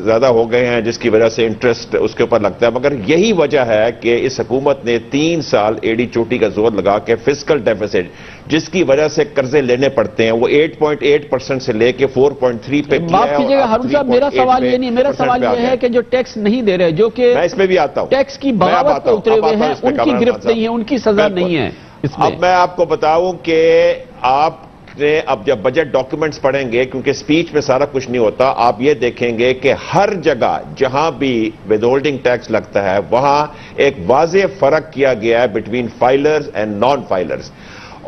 زیادہ ہو گئے ہیں، جس کی وجہ سے انٹرسٹ اس کے اوپر لگتا ہے، مگر یہی وجہ ہے کہ اس حکومت نے 3 سال ایڑی چوٹی کا زور لگا کے فسکل ڈیفیسٹ، جس کی وجہ سے قرضے لینے پڑتے ہیں، وہ 8.8% سے لے کے 4.3 پہ کیا ہے۔ معاف کیجیے گا ہارون صاحب، میرا سوال یہ نہیں، میرا سوال یہ ہے کہ جو ٹیکس نہیں دے رہے، جو کہ میں اس میں بھی آتا ہوں، ٹیکس کی بغاوت پہ اترے ہوئے ہیں، ان کی گرفت نہیں ہے، ان کی سزا نہیں ہے۔ اب میں آپ کو بتاؤں کہ آپ اب جب بجٹ ڈاکیومنٹس پڑھیں گے، کیونکہ سپیچ میں سارا کچھ نہیں ہوتا، آپ یہ دیکھیں گے کہ ہر جگہ جہاں بھی ود ہولڈنگ ٹیکس لگتا ہے وہاں ایک واضح فرق کیا گیا ہے between filers and non filers.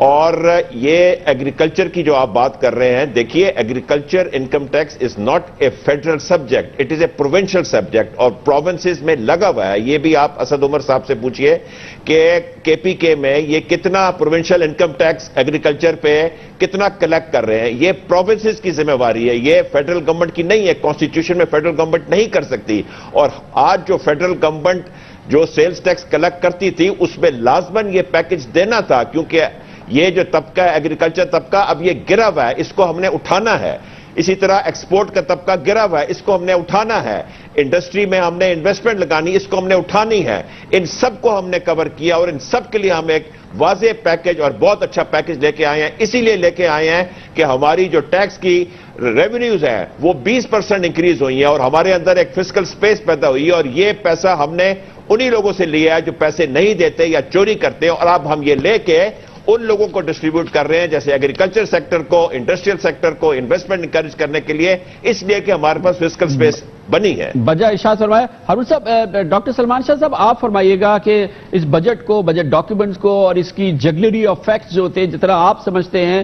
اور یہ ایگریکلچر کی جو آپ بات کر رہے ہیں، دیکھیے agriculture income tax is not a federal subject, it is a provincial subject, اور پروونسز میں لگا ہوا ہے۔ یہ بھی آپ اسد عمر صاحب سے پوچھئے کہ کے پی کے میں یہ کتنا پروونشل انکم ٹیکس ایگریکلچر پہ کتنا کلیکٹ کر رہے ہیں۔ یہ پروونسز کی ذمہ واری ہے، یہ فیڈرل گورنمنٹ کی نہیں ہے۔ کانسٹیٹیوشن میں فیڈرل گورنمنٹ نہیں کر سکتی، اور آج جو فیڈرل گورنمنٹ جو سیلز ٹیکس کلیکٹ کرتی تھی اس میں لازماً یہ پیکج دینا تھا، کیونکہ یہ جو طبقہ ہے ایگریکلچر طبقہ اب یہ گرا ہوا ہے, اس کو ہم نے اٹھانا ہے. اسی طرح ایکسپورٹ کا طبقہ گرا ہوا ہے, اس کو ہم نے اٹھانا ہے. انڈسٹری میں ہم نے انویسٹمنٹ لگانی, اس کو ہم نے اٹھانی ہے. ان سب کو ہم نے کور کیا اور ان سب کے لیے ہم ایک واضح پیکج اور بہت اچھا پیکج لے کے آئے ہیں. اسی لیے لے کے آئے ہیں کہ ہماری جو ٹیکس کی ریونیوز ہیں وہ 20% انکریز ہوئی ہیں اور ہمارے اندر ایک فسکل سپیس پیدا ہوئی ہے, اور یہ پیسہ ہم نے انہی لوگوں سے لیا ہے جو پیسے نہیں دیتے یا چوری کرتے ہیں, اور اب ہم یہ لے کے ان لوگوں کو ڈسٹریبیوٹ کر رہے ہیں جیسے ایگریکلچر سیکٹر کو, انڈسٹریل سیکٹر کو انویسٹمنٹ انکریج کرنے کے لیے, اس لیے کہ ہمارے پاس فسکل سپیس بنی ہے. بجا ارشاد فرمایا. ہارون صاحب, ڈاکٹر سلمان شاہ صاحب آپ فرمائیے گا کہ اس بجٹ کو, بجٹ ڈاکیومنٹس کو اور اس کی جگلری آف فیکٹس جو ہوتے ہیں, جتنا آپ سمجھتے ہیں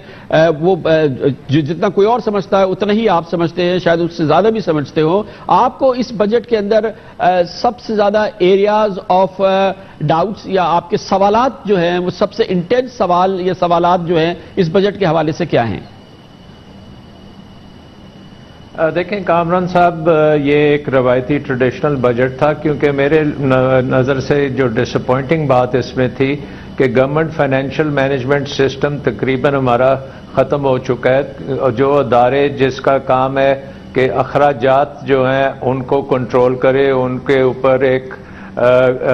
وہ جتنا کوئی اور سمجھتا ہے اتنا ہی آپ سمجھتے ہیں, شاید اس سے زیادہ بھی سمجھتے ہو. آپ کو اس بجٹ کے اندر سب سے زیادہ ایریاز آف ڈاؤٹس یا آپ کے سوالات جو ہیں وہ سب سے انٹینس سوال یا سوالات جو ہیں اس بجٹ کے حوالے سے کیا ہیں؟ دیکھیں کامران صاحب, یہ ایک روایتی ٹریڈیشنل بجٹ تھا, کیونکہ میرے نظر سے جو ڈس اپوائنٹنگ بات اس میں تھی کہ گورنمنٹ فائنینشیل مینجمنٹ سسٹم تقریباً ہمارا ختم ہو چکا ہے. جو ادارے جس کا کام ہے کہ اخراجات جو ہیں ان کو کنٹرول کرے, ان کے اوپر ایک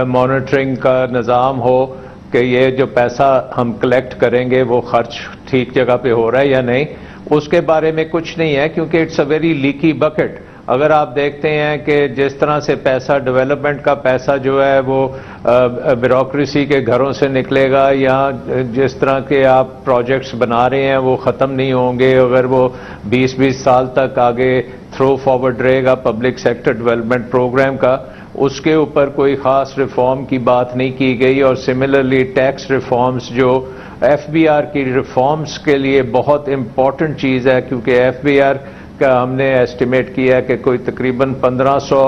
مانیٹرنگ کا نظام ہو کہ یہ جو پیسہ ہم کلیکٹ کریں گے وہ خرچ ٹھیک جگہ پہ ہو رہا ہے یا نہیں, اس کے بارے میں کچھ نہیں ہے, کیونکہ اٹس اے ویری لیکی بکٹ. اگر آپ دیکھتے ہیں کہ جس طرح سے پیسہ ڈیولپمنٹ کا پیسہ جو ہے وہ بیوروکریسی کے گھروں سے نکلے گا, یا جس طرح کے آپ پروجیکٹس بنا رہے ہیں وہ ختم نہیں ہوں گے اگر وہ 20-20 سال تک آگے تھرو فارورڈ رہے گا پبلک سیکٹر ڈیولپمنٹ پروگرام کا, اس کے اوپر کوئی خاص ریفارم کی بات نہیں کی گئی. اور سملرلی ٹیکس ریفارمز جو ایف بی آر کی ریفارمز کے لیے بہت امپورٹنٹ چیز ہے, کیونکہ ایف بی آر کا ہم نے ایسٹیمیٹ کیا ہے کہ کوئی تقریباً 1500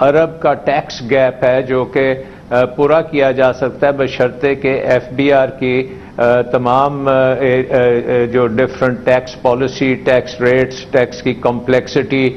ارب کا ٹیکس گیپ ہے جو کہ پورا کیا جا سکتا ہے بشرطے کہ ایف بی آر کی تمام جو different tax policy, tax rates, tax کی کمپلیکسٹی,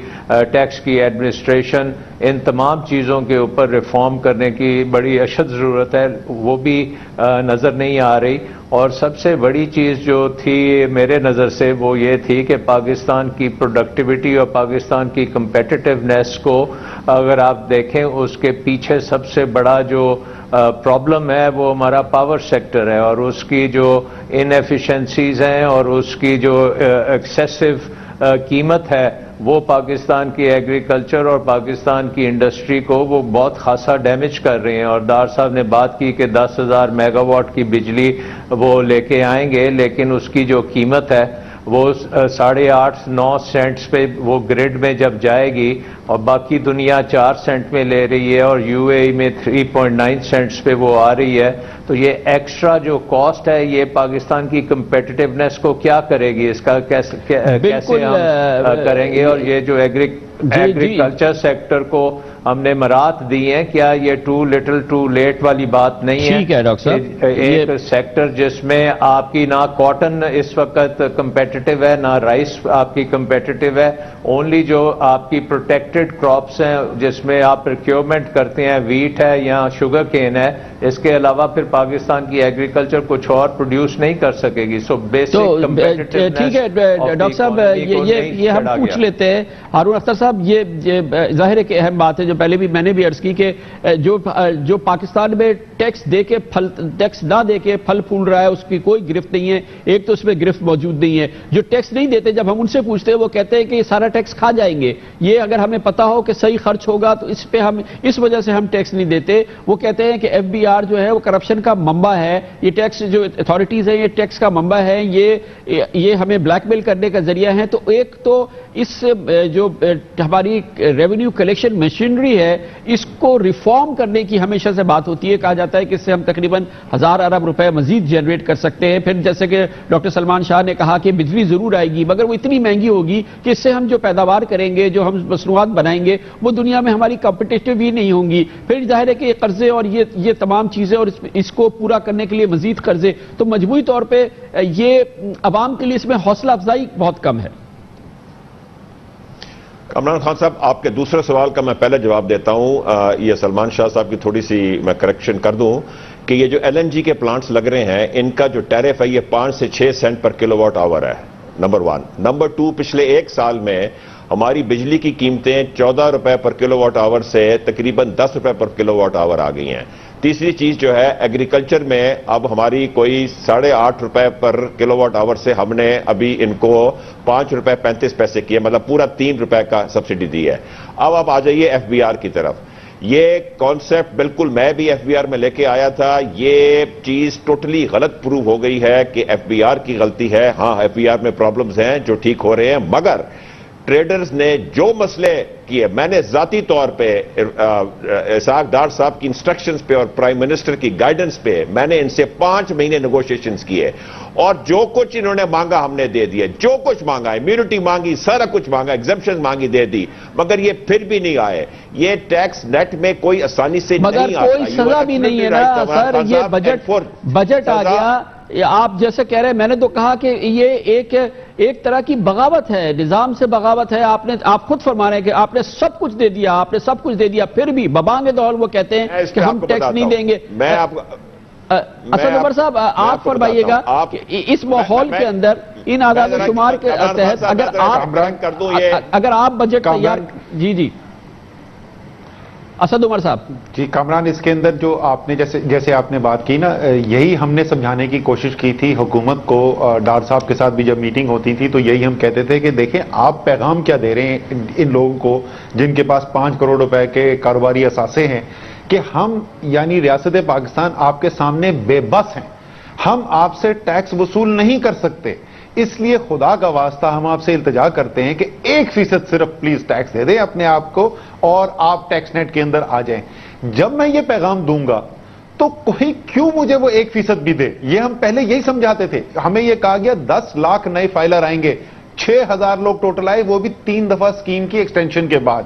ٹیکس کی ایڈمنسٹریشن, ان تمام چیزوں کے اوپر ریفارم کرنے کی بڑی اشد ضرورت ہے, وہ بھی نظر نہیں آ رہی. اور سب سے بڑی چیز جو تھی میرے نظر سے وہ یہ تھی کہ پاکستان کی پروڈکٹیوٹی اور پاکستان کی کمپیٹیٹیونیس کو اگر آپ دیکھیں, اس کے پیچھے سب سے بڑا جو پرابلم ہے وہ ہمارا پاور سیکٹر ہے, اور اس کی جو ان ایفیشنسیز ہیں اور اس کی جو ایکسیسو قیمت ہے وہ پاکستان کی ایگریکلچر اور پاکستان کی انڈسٹری کو وہ بہت خاصا ڈیمیج کر رہے ہیں. اور ڈار صاحب نے بات کی کہ 10,000 میگا واٹ کی بجلی وہ لے کے آئیں گے, لیکن اس کی جو قیمت ہے وہ 8.5-9 سینٹس پہ وہ گریڈ میں جب جائے گی, اور باقی دنیا 4 سینٹ میں لے رہی ہے اور یو اے ای میں 3.9 سینٹس پہ وہ آ رہی ہے, تو یہ ایکسٹرا جو کاسٹ ہے یہ پاکستان کی کمپیٹیٹیونیس کو کیا کرے گی, اس کا کیسے ہم کریں گے. اور یہ جو ایگریکلچر سیکٹر کو ہم نے مرات دی ہیں, کیا یہ ٹو لٹل ٹو لیٹ والی بات نہیں ہے؟ ٹھیک ہے ڈاکٹر صاحب, ایک سیکٹر جس میں آپ کی نہ کاٹن اس وقت کمپیٹیٹیو ہے, نہ رائس آپ کی کمپیٹیٹیو ہے, اونلی جو آپ کی پروٹیکٹڈ کراپس ہیں جس میں آپ پروکیورمنٹ کرتے ہیں, ویٹ ہے یا شوگر کین ہے, اس کے علاوہ پھر پاکستان کی ایگریکلچر کچھ اور پروڈیوس نہیں کر سکے گی. So basic competitiveness. ٹھیک ہے ڈاکٹر صاحب, یہ ہم پوچھ لیتے ہیں ہارون اختر صاحب, یہ ظاہر ہے کہ اہم بات ہے جو پہلے بھی میں نے بھی عرض کی کہ جو پاکستان میں ٹیکس دے کے ٹیکس نہ دے کے پھل پھول رہا ہے اس کی کوئی گرفت نہیں ہے. ایک تو اس میں گرفت موجود نہیں ہے. جو ٹیکس نہیں دیتے جب ہم ان سے پوچھتے ہیں وہ کہتے ہیں کہ یہ سارا ٹیکس کھا جائیں گے, یہ اگر ہمیں پتا ہو کہ صحیح خرچ ہوگا تو اس پہ ہم اس وجہ سے ہم ٹیکس نہیں دیتے. وہ کہتے ہیں کہ ایف بی آر جو ہے وہ کرپشن کا منبع ہے, یہ ٹیکس جو اتھارٹیز ہیں یہ ٹیکس کا منبع ہے, یہ ہمیں بلیک میل کرنے کا ذریعہ ہے. تو ایک تو اس جو ہماری ریونیو کلیکشن مشینری ہے اس کو ریفارم کرنے کی ہمیشہ سے بات ہوتی ہے. کہا جاتا ہے کہ اس سے ہم تقریباً 1000 ارب روپے مزید جنریٹ کر سکتے ہیں. پھر جیسے کہ ڈاکٹر سلمان شاہ نے کہا کہ بجلی ضرور آئے گی مگر وہ اتنی مہنگی ہوگی کہ اس سے ہم جو پیداوار کریں گے, جو ہم مصنوعات بنائیں گے وہ دنیا میں ہماری کمپٹیٹیو ہی نہیں ہوں گی. پھر ظاہر ہے کہ یہ قرضے اور یہ تمام چیزیں اور اس کو پورا کرنے کے لیے مزید قرضے, تو مجموعی طور پہ یہ عوام کے لیے اس میں حوصلہ افزائی بہت کم ہے. عمران خان صاحب, آپ کے دوسرے سوال کا میں پہلے جواب دیتا ہوں. یہ سلمان شاہ صاحب کی تھوڑی سی میں کریکشن کر دوں کہ یہ جو LNG کے پلانٹس لگ رہے ہیں ان کا جو ٹیرف ہے یہ 5 سے 6 Saint per kilo what our ہے، نمبر 1۔ نمبر 2، پچھلے ایک سال میں ہماری بجلی کی قیمتیں 14 روپے پر کلو واٹ آور سے تقریباً 10 روپے پر کلو واٹ آور آ گئی ہیں۔ تیسری چیز جو ہے ایگریکلچر میں اب ہماری کوئی 8.5 روپے پر کلو واٹ آور سے ہم نے ابھی ان کو 5 روپے 35 پیسے کیے، مطلب پورا 3 روپے کا سبسڈی دی ہے۔ اب آپ آ جائیے FBR کی طرف۔ یہ کانسیپٹ بالکل میں بھی FBR میں لے کے آیا تھا، یہ چیز ٹوٹلی غلط پروو ہو گئی ہے کہ FBR کی غلطی ہے۔ ہاں FBR میں پرابلمز ہیں جو ٹھیک ہو رہے ہیں، مگر ٹریڈرز نے جو مسئلے کیے، میں نے ذاتی طور پہ اسحاق ڈار صاحب کی انسٹرکشنز پہ اور پرائم منسٹر کی گائیڈنس پہ میں نے ان سے 5 مہینے نیگوشیشنز کیے، اور جو کچھ انہوں نے مانگا ہم نے دے دیا، جو کچھ مانگا، امیونٹی مانگی، سارا کچھ مانگا، ایگزمپشنز مانگی، دے دی، مگر یہ پھر بھی نہیں آئے۔ یہ ٹیکس نیٹ میں کوئی آسانی سے نہیں آتا، مگر کوئی سزا بھی نہیں ہے نا سر، یہ بجٹ آ گیا، آپ جیسے کہہ رہے ہیں، میں نے تو کہا کہ یہ ایک طرح کی بغاوت ہے، نظام سے بغاوت ہے۔ آپ خود فرما رہے ہیں کہ آپ نے سب کچھ دے دیا، آپ نے سب کچھ دے دیا، پھر بھی ببانگ دول وہ کہتے ہیں کہ ہم ٹیکس نہیں دیں گے۔ میں آپ اسد عمر صاحب آپ فرمائیے گا کہ اس ماحول کے اندر ان اعداد و شمار کے تحت اگر آپ بجٹ تیار، جی اسد عمر صاحب۔ جی کامران، اس کے اندر جو آپ نے جیسے آپ نے بات کی نا، یہی ہم نے سمجھانے کی کوشش کی تھی حکومت کو۔ ڈار صاحب کے ساتھ بھی جب میٹنگ ہوتی تھی تو یہی ہم کہتے تھے کہ دیکھیں آپ پیغام کیا دے رہے ہیں ان لوگوں کو جن کے پاس 5 کروڑ روپے کے کاروباری اثاثے ہیں، کہ ہم یعنی ریاست پاکستان آپ کے سامنے بے بس ہیں، ہم آپ سے ٹیکس وصول نہیں کر سکتے، اس لیے خدا کا واسطہ ہم آپ سے التجا کرتے ہیں کہ 1% صرف پلیز ٹیکس دے دیں اپنے آپ کو اور آپ ٹیکس نیٹ کے اندر آ جائیں۔ جب میں یہ پیغام دوں گا تو کوئی کیوں مجھے وہ 1% بھی دے؟ یہ ہم پہلے یہی سمجھاتے تھے، ہمیں یہ کہا گیا 10 لاکھ نئے فائلر آئیں گے، 6000 لوگ ٹوٹل آئے، وہ بھی 3 دفعہ اسکیم کی ایکسٹینشن کے بعد۔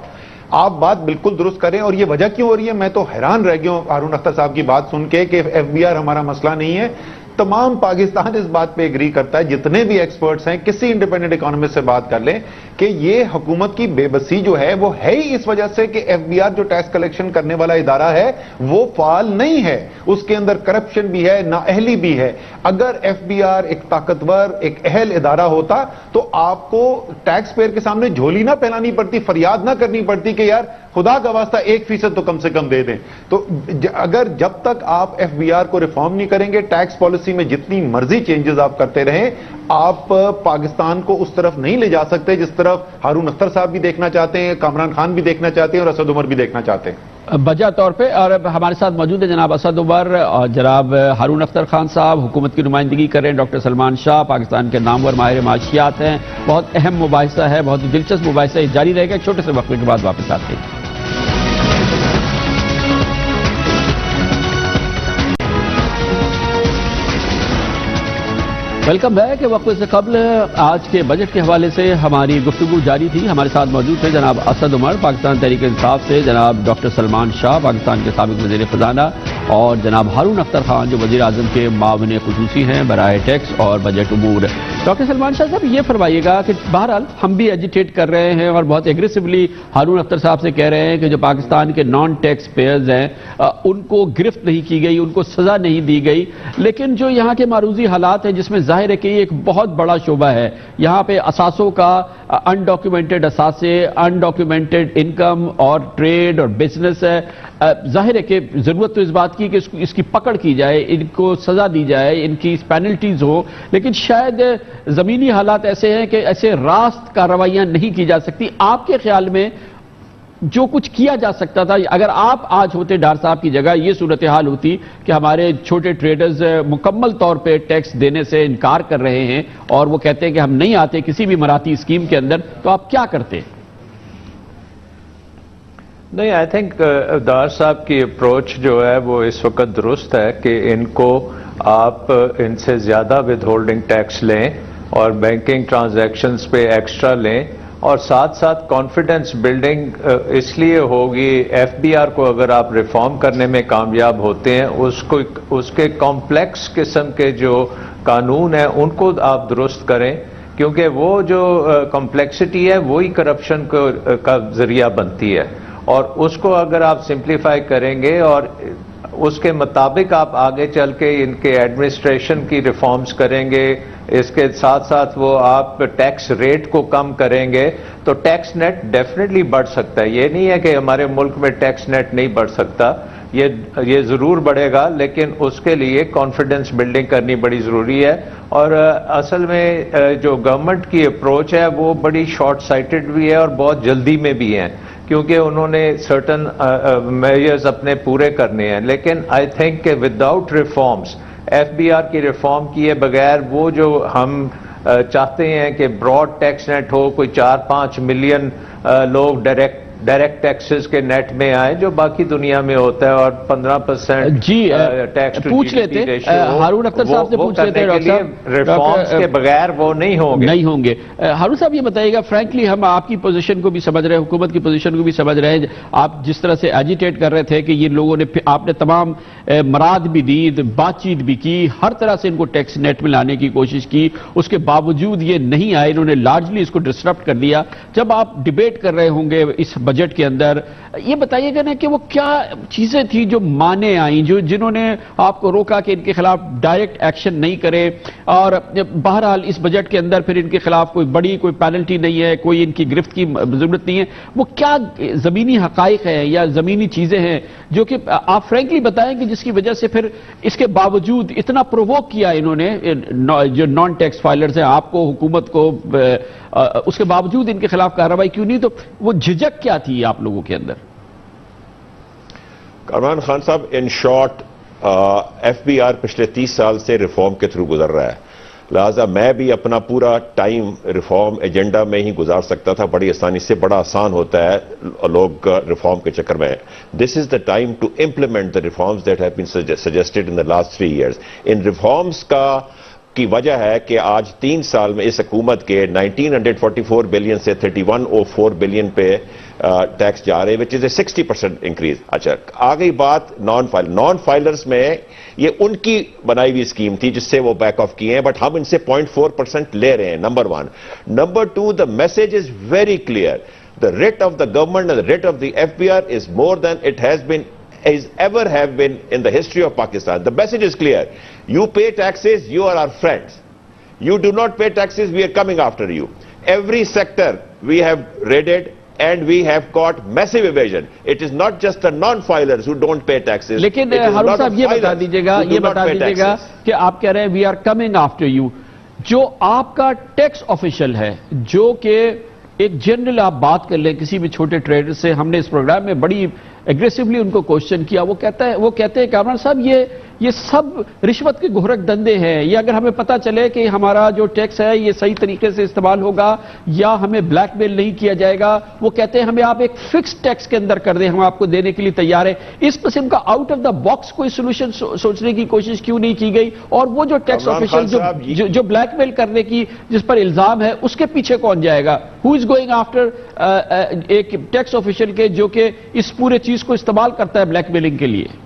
آپ بات بالکل درست کریں، اور یہ وجہ کیوں ہو رہی ہے؟ میں تو حیران رہ گیا ہوں ہارون اختر صاحب کی بات سن کے کہ FBR ہمارا مسئلہ نہیں ہے۔ تمام پاکستان اس بات پہ ایگری کرتا ہے، جتنے بھی ایکسپرٹس ہیں، کسی انڈیپینڈنٹ اکانومسٹ سے بات کر لیں کہ یہ حکومت کی بے بسی جو ہے وہ ہے ہی اس وجہ سے کہ FBR جو ٹیکس کلیکشن کرنے والا ادارہ ہے وہ فعال نہیں ہے، اس کے اندر کرپشن بھی ہے، نااہلی بھی ہے۔ اگر FBR ایک طاقتور ایک اہل ادارہ ہوتا تو آپ کو ٹیکس پیئر کے سامنے جھولی نہ پھیلانی پڑتی، فریاد نہ کرنی پڑتی کہ یار خدا کا واسطہ 1% تو کم سے کم دے دیں۔ تو اگر جب تک آپ FBR کو ریفارم نہیں کریں گے، ٹیکس پالیسی میں جتنی مرضی چینجز آپ کرتے رہیں، آپ پاکستان کو اس طرف نہیں لے جا سکتے جس طرف ہارون اختر صاحب بھی دیکھنا چاہتے ہیں، کامران خان بھی دیکھنا چاہتے ہیں اور اسد عمر بھی دیکھنا چاہتے ہیں۔ بجا طور پہ اور ہمارے ساتھ موجود ہے جناب اسد عمر اور جناب ہارون اختر خان صاحب، حکومت کی نمائندگی کر رہے ہیں ڈاکٹر سلمان شاہ، پاکستان کے نامور ماہر معاشیات ہیں۔ بہت اہم مباحثہ ہے، بہت دلچسپ مباحثہ ہے، جاری رہے گا۔ ایک چھوٹے سے وقفے کے بعد واپس آتے ہیں۔ Welcome back. وقفے سے قبل آج کے بجٹ کے حوالے سے ہماری گفتگو جاری تھی۔ ہمارے ساتھ موجود تھے جناب اسد عمر پاکستان تحریک انصاف سے، جناب ڈاکٹر سلمان شاہ پاکستان کے سابق وزیر خزانہ، اور جناب ہارون اختر خان جو وزیر اعظم کے معاون خصوصی ہیں برائے ٹیکس اور بجٹ امور۔ ڈاکٹر سلمان شاہ صاحب یہ فرمائیے گا کہ بہرحال ہم بھی ایجیٹیٹ کر رہے ہیں اور بہت ایگریسولی ہارون اختر صاحب سے کہہ رہے ہیں کہ جو پاکستان کے نان ٹیکس پیئرز ہیں ان کو گرفت نہیں کی گئی، ان کو سزا نہیں دی گئی، لیکن جو یہاں کے معروضی حالات ہیں جس میں ظاہر ہے کہ یہ ایک بہت بڑا شعبہ ہے، یہاں پہ اثاثوں کا انڈاکیومنٹڈ اثاثے، انڈاکیومنٹڈ انکم اور ٹریڈ اور بزنس ہے، ظاہر ہے کہ ضرورت تو اس بات کی کہ اس کی پکڑ کی جائے، ان کو سزا دی جائے، ان کی پینلٹیز ہو، لیکن شاید زمینی حالات ایسے ہیں کہ ایسے راست کارروائیاں نہیں کی جا سکتی۔ آپ کے خیال میں جو کچھ کیا جا سکتا تھا، اگر آپ آج ہوتے ڈار صاحب کی جگہ، یہ صورتحال ہوتی کہ ہمارے چھوٹے ٹریڈرز مکمل طور پہ ٹیکس دینے سے انکار کر رہے ہیں اور وہ کہتے ہیں کہ ہم نہیں آتے کسی بھی مراعاتی اسکیم کے اندر، تو آپ کیا کرتے؟ نہیں، آئی تھنک ڈار صاحب کی اپروچ جو ہے وہ اس وقت درست ہے کہ ان کو آپ ان سے زیادہ ود ہولڈنگ ٹیکس لیں اور بینکنگ ٹرانزیکشنز پہ ایکسٹرا لیں، اور ساتھ ساتھ کانفیڈنس بلڈنگ اس لیے ہوگی۔ FBR کو اگر آپ ریفارم کرنے میں کامیاب ہوتے ہیں، اس کے کمپلیکس قسم کے جو قانون ہیں ان کو آپ درست کریں، کیونکہ وہ جو کمپلیکسٹی ہے وہی کرپشن کا ذریعہ بنتی ہے، اور اس کو اگر آپ سمپلیفائی کریں گے اور اس کے مطابق آپ آگے چل کے ان کے ایڈمنسٹریشن کی ریفارمز کریں گے، اس کے ساتھ ساتھ وہ آپ ٹیکس ریٹ کو کم کریں گے تو ٹیکس نیٹ ڈیفینیٹلی بڑھ سکتا ہے. یہ نہیں ہے کہ ہمارے ملک میں ٹیکس نیٹ نہیں بڑھ سکتا، یہ ضرور بڑھے گا، لیکن اس کے لیے کانفیڈنس بلڈنگ کرنی بڑی ضروری ہے. اور اصل میں جو گورنمنٹ کی اپروچ ہے وہ بڑی شارٹ سائٹڈ بھی ہے اور بہت جلدی میں بھی ہیں، کیونکہ انہوں نے سرٹن میجرز اپنے پورے کرنے ہیں. لیکن آئی تھنک کہ without reforms, F B R کی ریفارم کیے بغیر وہ جو ہم چاہتے ہیں کہ براڈ ٹیکس نیٹ ہو، کوئی 4-5 ملین لوگ ڈائریکٹ ٹیکسز کے نیٹ میں آئے جو باقی دنیا میں ہوتا ہے، اور 15% ٹیکس پوچھ لیتے ہارون اختر صاحب سے پوچھ لیتے ریفارمز کے بغیر وہ نہیں ہوں گے. ہارون صاحب یہ بتائیے گا، فرینکلی ہم آپ کی پوزیشن کو بھی سمجھ رہے ہیں، حکومت کی پوزیشن کو بھی سمجھ رہے ہیں. آپ جس طرح سے ایجیٹیٹ کر رہے تھے کہ یہ لوگوں نے، آپ نے تمام مراد بھی دی، بات چیت بھی کی، ہر طرح سے ان کو ٹیکس نیٹ میں لانے کی کوشش کی، اس کے باوجود یہ نہیں آئے، انہوں نے لارجلی اس کو ڈسٹرپٹ کر دیا. جب آپ ڈیبیٹ کر رہے ہوں گے اس بجٹ کے اندر، یہ بتائیے گا نا کہ وہ کیا چیزیں تھیں جو مانے آئیں، جنہوں نے آپ کو روکا کہ ان کے خلاف ڈائریکٹ ایکشن نہیں کرے، اور بہرحال اس بجٹ کے اندر پھر ان کے خلاف کوئی بڑی کوئی پینلٹی نہیں ہے، کوئی ان کی گرفت کی ضرورت نہیں ہے. وہ کیا زمینی حقائق ہیں یا زمینی چیزیں ہیں جو کہ آپ فرینکلی بتائیں کہ جس کی وجہ سے پھر اس کے باوجود اتنا پرووک کیا انہوں نے جو نان ٹیکس فائلرز ہیں، آپ کو، حکومت کو، اس کے باوجود ان کے خلاف کارروائی کیوں نہیں؟ تو وہ جھجک کیا تھی آپ لوگوں کے اندر؟ کامران خان صاحب، in short F B R پچھلے 30 سال سے ریفارم کے تھرو گزر رہا ہے، لہذا میں بھی اپنا پورا ٹائم ریفارم ایجنڈا میں ہی گزار سکتا تھا بڑی آسانی سے. بڑا آسان ہوتا ہے لوگ ریفارم کے چکر میں. This is the time to implement the reforms that have been suggested in the last 3 years. ان ریفارمز کی وجہ ہے کہ آج 3 سال میں اس حکومت کے 1944 بلین سے 3104 بلین پہ ٹیکس جا رہے، وچ از اے 60% انکریز. اچھا، آ گئی بات نان فائلرز میں. یہ ان کی بنائی ہوئی اسکیم تھی جس سے وہ بیک آف کیے ہیں، بٹ ہم ان سے 0.4% لے رہے ہیں. Number 1. Number 2, the message is very clear. The rate of the government and the rate of the FBR is more than it has been, is ever have been in the history of Pakistan. The message is clear. You pay taxes, you are our friends. You do not pay taxes, we are coming after you. Every sector we have raided and we have got massive evasion. It is not just the non-filers who don't pay taxes. لیکن ہارون صاحب یہ بتا دیجیے گا کہ آپ کہہ رہے ہیں we are coming after you. جو آپ کا ٹیکس آفیشل ہے، جو کہ ایک جنرل آپ بات کر لیں کسی بھی چھوٹے ٹریڈر سے، ہم نے اس پروگرام میں بڑی ایگریسولی ان کو کوشچن کیا، وہ کہتے ہیں کامران صاحب یہ سب رشوت کے گھورک دندے ہیں. یہ اگر ہمیں پتہ چلے کہ ہمارا جو ٹیکس ہے یہ صحیح طریقے سے استعمال ہوگا یا ہمیں بلیک میل نہیں کیا جائے گا، وہ کہتے ہیں ہمیں آپ ایک فکس ٹیکس کے اندر کر دیں، ہم آپ کو دینے کے لیے تیار ہیں. اس قسم کا آؤٹ آف دا باکس کوئی سولوشن سوچنے کی کوشش کیوں نہیں کی گئی؟ اور وہ جو ٹیکس آفیشل جو بلیک میل کرنے کی جس پر الزام ہے، اس کے پیچھے کون جائے گا؟ ہو از گوئنگ آفٹر ایک ٹیکس آفیشل کے جو کہ اس پورے چیز کو استعمال کرتا ہے بلیک میلنگ کے لیے؟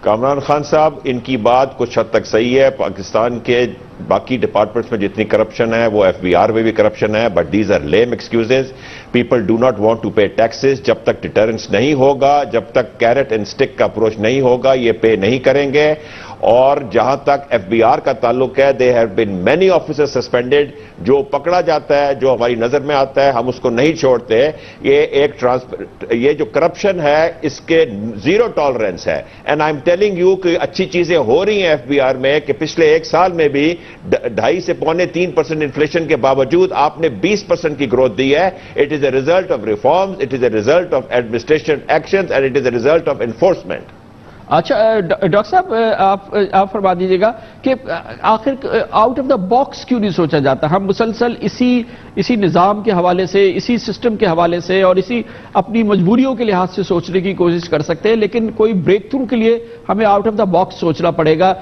کامران خان صاحب، ان کی بات کچھ حد تک صحیح ہے. پاکستان کے باقی ڈپارٹمنٹس میں جتنی کرپشن ہے وہ ایف بی آر میں بھی کرپشن ہے، but these are lame excuses. People do not want to pay taxes. جب تک ڈیٹرنس نہیں ہوگا، جب تک کیرٹ اینڈ اسٹک کا اپروچ نہیں ہوگا، یہ پے نہیں کریں گے. اور جہاں تک ایف بی آر کا تعلق ہے، they have been many officer suspended. جو پکڑا جاتا ہے، جو ہماری نظر میں آتا ہے، ہم اس کو نہیں چھوڑتے. یہ جو کرپشن ہے اس کے زیرو ٹالرنس ہے. And I am telling you کہ اچھی چیزیں ہو رہی ہیں ایف بی آر میں، کہ پچھلے 1 سال میں بھی 2.5 سے 3% انفلیشن کے باوجود آپ نے 20% کی گروتھ دی ہے. It is a result of reforms, it is a result of administration actions and it is a result of enforcement. اچھا ڈاکٹر صاحب، آپ فرما دیجیے گا کہ آخر آؤٹ آف دا باکس کیوں نہیں سوچا جاتا؟ ہم مسلسل اسی نظام کے حوالے سے، اسی سسٹم کے حوالے سے اور اسی اپنی مجبوریوں کے لحاظ سے سوچنے کی کوشش کر سکتے ہیں، لیکن کوئی بریک تھرو کے لیے ہمیں آؤٹ آف دا باکس سوچنا پڑے گا.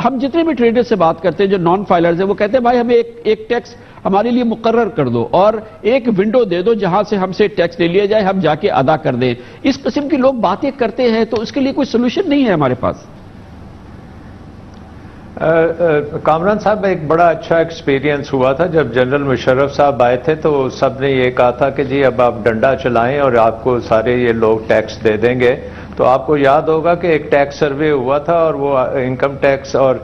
ہم جتنے بھی ٹریڈر سے بات کرتے ہیں جو نان فائلرز ہیں، وہ کہتے ہیں بھائی ہمیں ایک ٹیکس ہمارے لیے مقرر کر دو اور ایک ونڈو دے دو جہاں سے ہم سے ٹیکس لے لیا جائے، ہم جا کے ادا کر دیں. اس قسم کی لوگ باتیں کرتے ہیں، تو اس کے لیے کوئی سولوشن نہیں ہے ہمارے پاس. کامران صاحب ایک بڑا اچھا ایکسپیرینس ہوا تھا جب جنرل مشرف صاحب آئے تھے تو سب نے یہ کہا تھا کہ جی اب آپ ڈنڈا چلائیں اور آپ کو سارے یہ لوگ ٹیکس دے دیں گے. تو آپ کو یاد ہوگا کہ ایک ٹیکس سروے ہوا تھا اور وہ انکم ٹیکس اور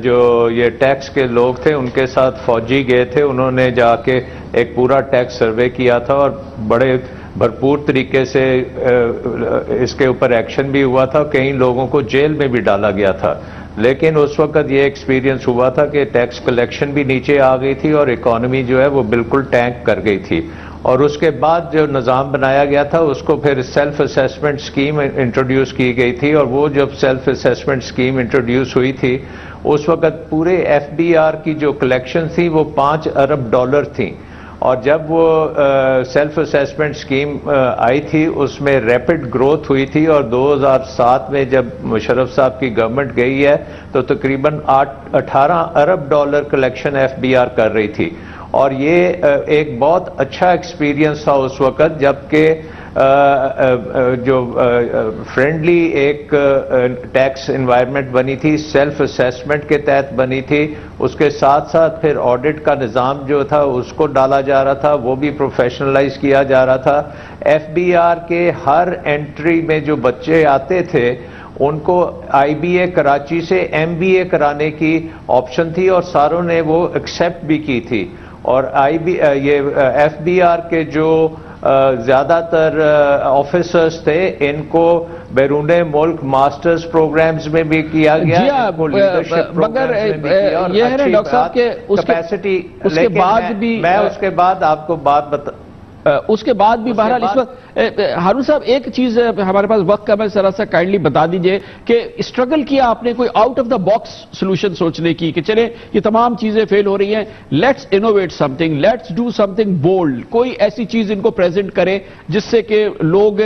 جو یہ ٹیکس کے لوگ تھے ان کے ساتھ فوجی گئے تھے, انہوں نے جا کے ایک پورا ٹیکس سروے کیا تھا اور بڑے بھرپور طریقے سے اس کے اوپر ایکشن بھی ہوا تھا, کئی لوگوں کو جیل میں بھی ڈالا گیا تھا. لیکن اس وقت یہ ایکسپیرینس ہوا تھا کہ ٹیکس کلیکشن بھی نیچے آ گئی تھی اور اکانومی جو ہے وہ بالکل ٹینک کر گئی تھی. اور اس کے بعد جو نظام بنایا گیا تھا اس کو پھر سیلف اسیسمنٹ اسکیم انٹروڈیوس کی گئی تھی, اور وہ جب سیلف اسیسمنٹ اسکیم انٹروڈیوس ہوئی تھی اس وقت پورے ایف بی آر کی جو کلیکشن تھی وہ $5 ارب تھیں. اور جب وہ سیلف اسیسمنٹ اسکیم آئی تھی اس میں ریپڈ گروتھ ہوئی تھی, اور 2007 میں جب مشرف صاحب کی گورنمنٹ گئی ہے تو تقریباً $18 ارب کلیکشن ایف بی آر کر رہی تھی. اور یہ ایک بہت اچھا ایکسپیرینس تھا اس وقت, جبکہ جو فرینڈلی ایک ٹیکس انوائرمنٹ بنی تھی سیلف اسیسمنٹ کے تحت بنی تھی. اس کے ساتھ ساتھ پھر آڈٹ کا نظام جو تھا اس کو ڈالا جا رہا تھا, وہ بھی پروفیشنلائز کیا جا رہا تھا. ایف بی آر کے ہر انٹری میں جو بچے آتے تھے ان کو آئی بی اے کراچی سے ایم بی اے کرانے کی آپشن تھی اور ساروں نے وہ ایکسیپٹ بھی کی تھی. اور یہ ایف بی آر کے جو زیادہ تر آفیسرز تھے ان کو بیرون ملک ماسٹرز پروگرامز میں بھی کیا گیا, مگر یہ ہے نا ڈاکٹر صاحب کہ کیپیسٹی, اس کے بعد بھی میں اس کے بعد آپ کو اس کے بعد بھی بہرحال اس وقت ہارون صاحب ایک چیز ہمارے پاس وقت کا, میں ذرا سا کائنڈلی بتا دیجئے کہ اسٹرگل کیا آپ نے کوئی out of the box solution سوچنے کی کہ چلے یہ تمام چیزیں فیل ہو رہی ہیں, let's innovate some thing, let's do some thing bold, کوئی ایسی چیز ان کو پریزنٹ کرے جس سے کہ لوگ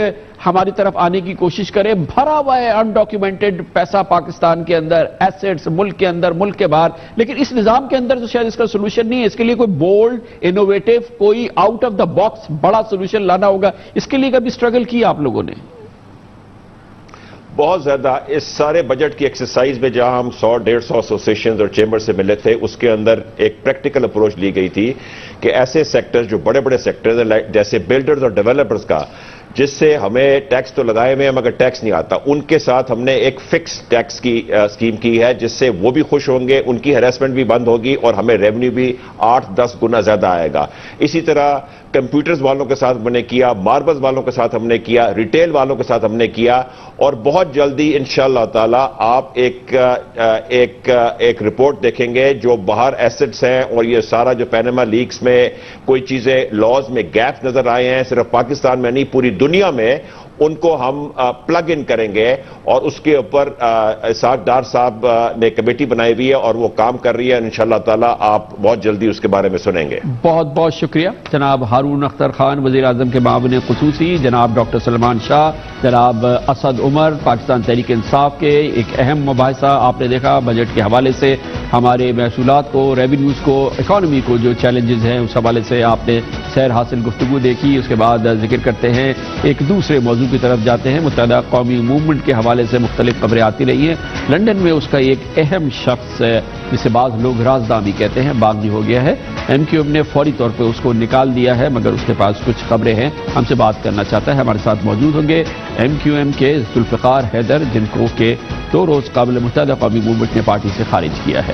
ہماری طرف آنے کی کوشش کرے. بھرا ہوا ہے انڈاکیومنٹڈ پیسہ پاکستان کے اندر, ایسیٹس ملک کے اندر ملک کے باہر, لیکن اس نظام کے اندر تو شاید اس کا سولوشن نہیں ہے. اس کے لیے کوئی بولڈ انوویٹو کوئی آؤٹ آف دا باکس بڑا سولوشن لانا ہوگا. اس کے لیے کبھی اسٹرگل کیا آپ لوگوں نے؟ بہت زیادہ. اس سارے بجٹ کی ایکسرسائز میں جہاں ہم 100-150 ایسوسیشنز اور چیمبر سے ملے تھے اس کے اندر ایک پریکٹیکل اپروچ لی گئی تھی کہ ایسے سیکٹر جو بڑے بڑے سیکٹرز ہیں جیسے بلڈرز اور ڈیولپرز کا, جس سے ہمیں ٹیکس تو لگائے ہوئے ہیں مگر ٹیکس نہیں آتا, ان کے ساتھ ہم نے ایک فکس ٹیکس کی اسکیم کی ہے جس سے وہ بھی خوش ہوں گے, ان کی ہیراسمنٹ بھی بند ہوگی اور ہمیں ریونیو بھی 8-10 گنا زیادہ آئے گا. اسی طرح کمپیوٹرز والوں کے ساتھ ہم نے کیا, ماربلز والوں کے ساتھ ہم نے کیا, ریٹیل والوں کے ساتھ ہم نے کیا, اور بہت جلدی انشاءاللہ تعالی آپ ایک رپورٹ دیکھیں گے جو باہر ایسٹس ہیں اور یہ سارا جو پیناما لیکس میں کوئی چیزیں لاز میں گیپ نظر آئے ہیں, صرف پاکستان میں نہیں پوری دنیا میں, ان کو ہم پلگ ان کریں گے. اور اس کے اوپر اسحاق ڈار صاحب نے کمیٹی بنائی ہوئی ہے اور وہ کام کر رہی ہے, انشاءاللہ تعالی آپ بہت جلدی اس کے بارے میں سنیں گے. بہت بہت شکریہ جناب ہارون اختر خان وزیر اعظم کے معاون خصوصی, جناب ڈاکٹر سلمان شاہ, جناب اسد عمر پاکستان تحریک انصاف کے. ایک اہم مباحثہ آپ نے دیکھا بجٹ کے حوالے سے, ہمارے محصولات کو, ریونیوز کو, اکانومی کو جو چیلنجز ہیں اس حوالے سے آپ نے سیر حاصل گفتگو دیکھی. اس کے بعد ذکر کرتے ہیں ایک دوسرے موضوع کی طرف جاتے ہیں. متحدہ قومی موومنٹ کے حوالے سے مختلف خبریں آتی رہی ہیں. لندن میں اس کا ایک اہم شخص جسے بعض لوگ رازداں بھی کہتے ہیں باغی ہو گیا ہے. ایم کیو ایم نے فوری طور پہ اس کو نکال دیا ہے مگر اس کے پاس کچھ خبریں ہیں, ہم سے بات کرنا چاہتا ہے. ہمارے ساتھ موجود ہوں گے ایم کیو ایم کے ذوالفقار حیدر, جن کو کہ 2 روز قبل متحدہ قومی موومنٹ نے پارٹی سے خارج کیا ہے.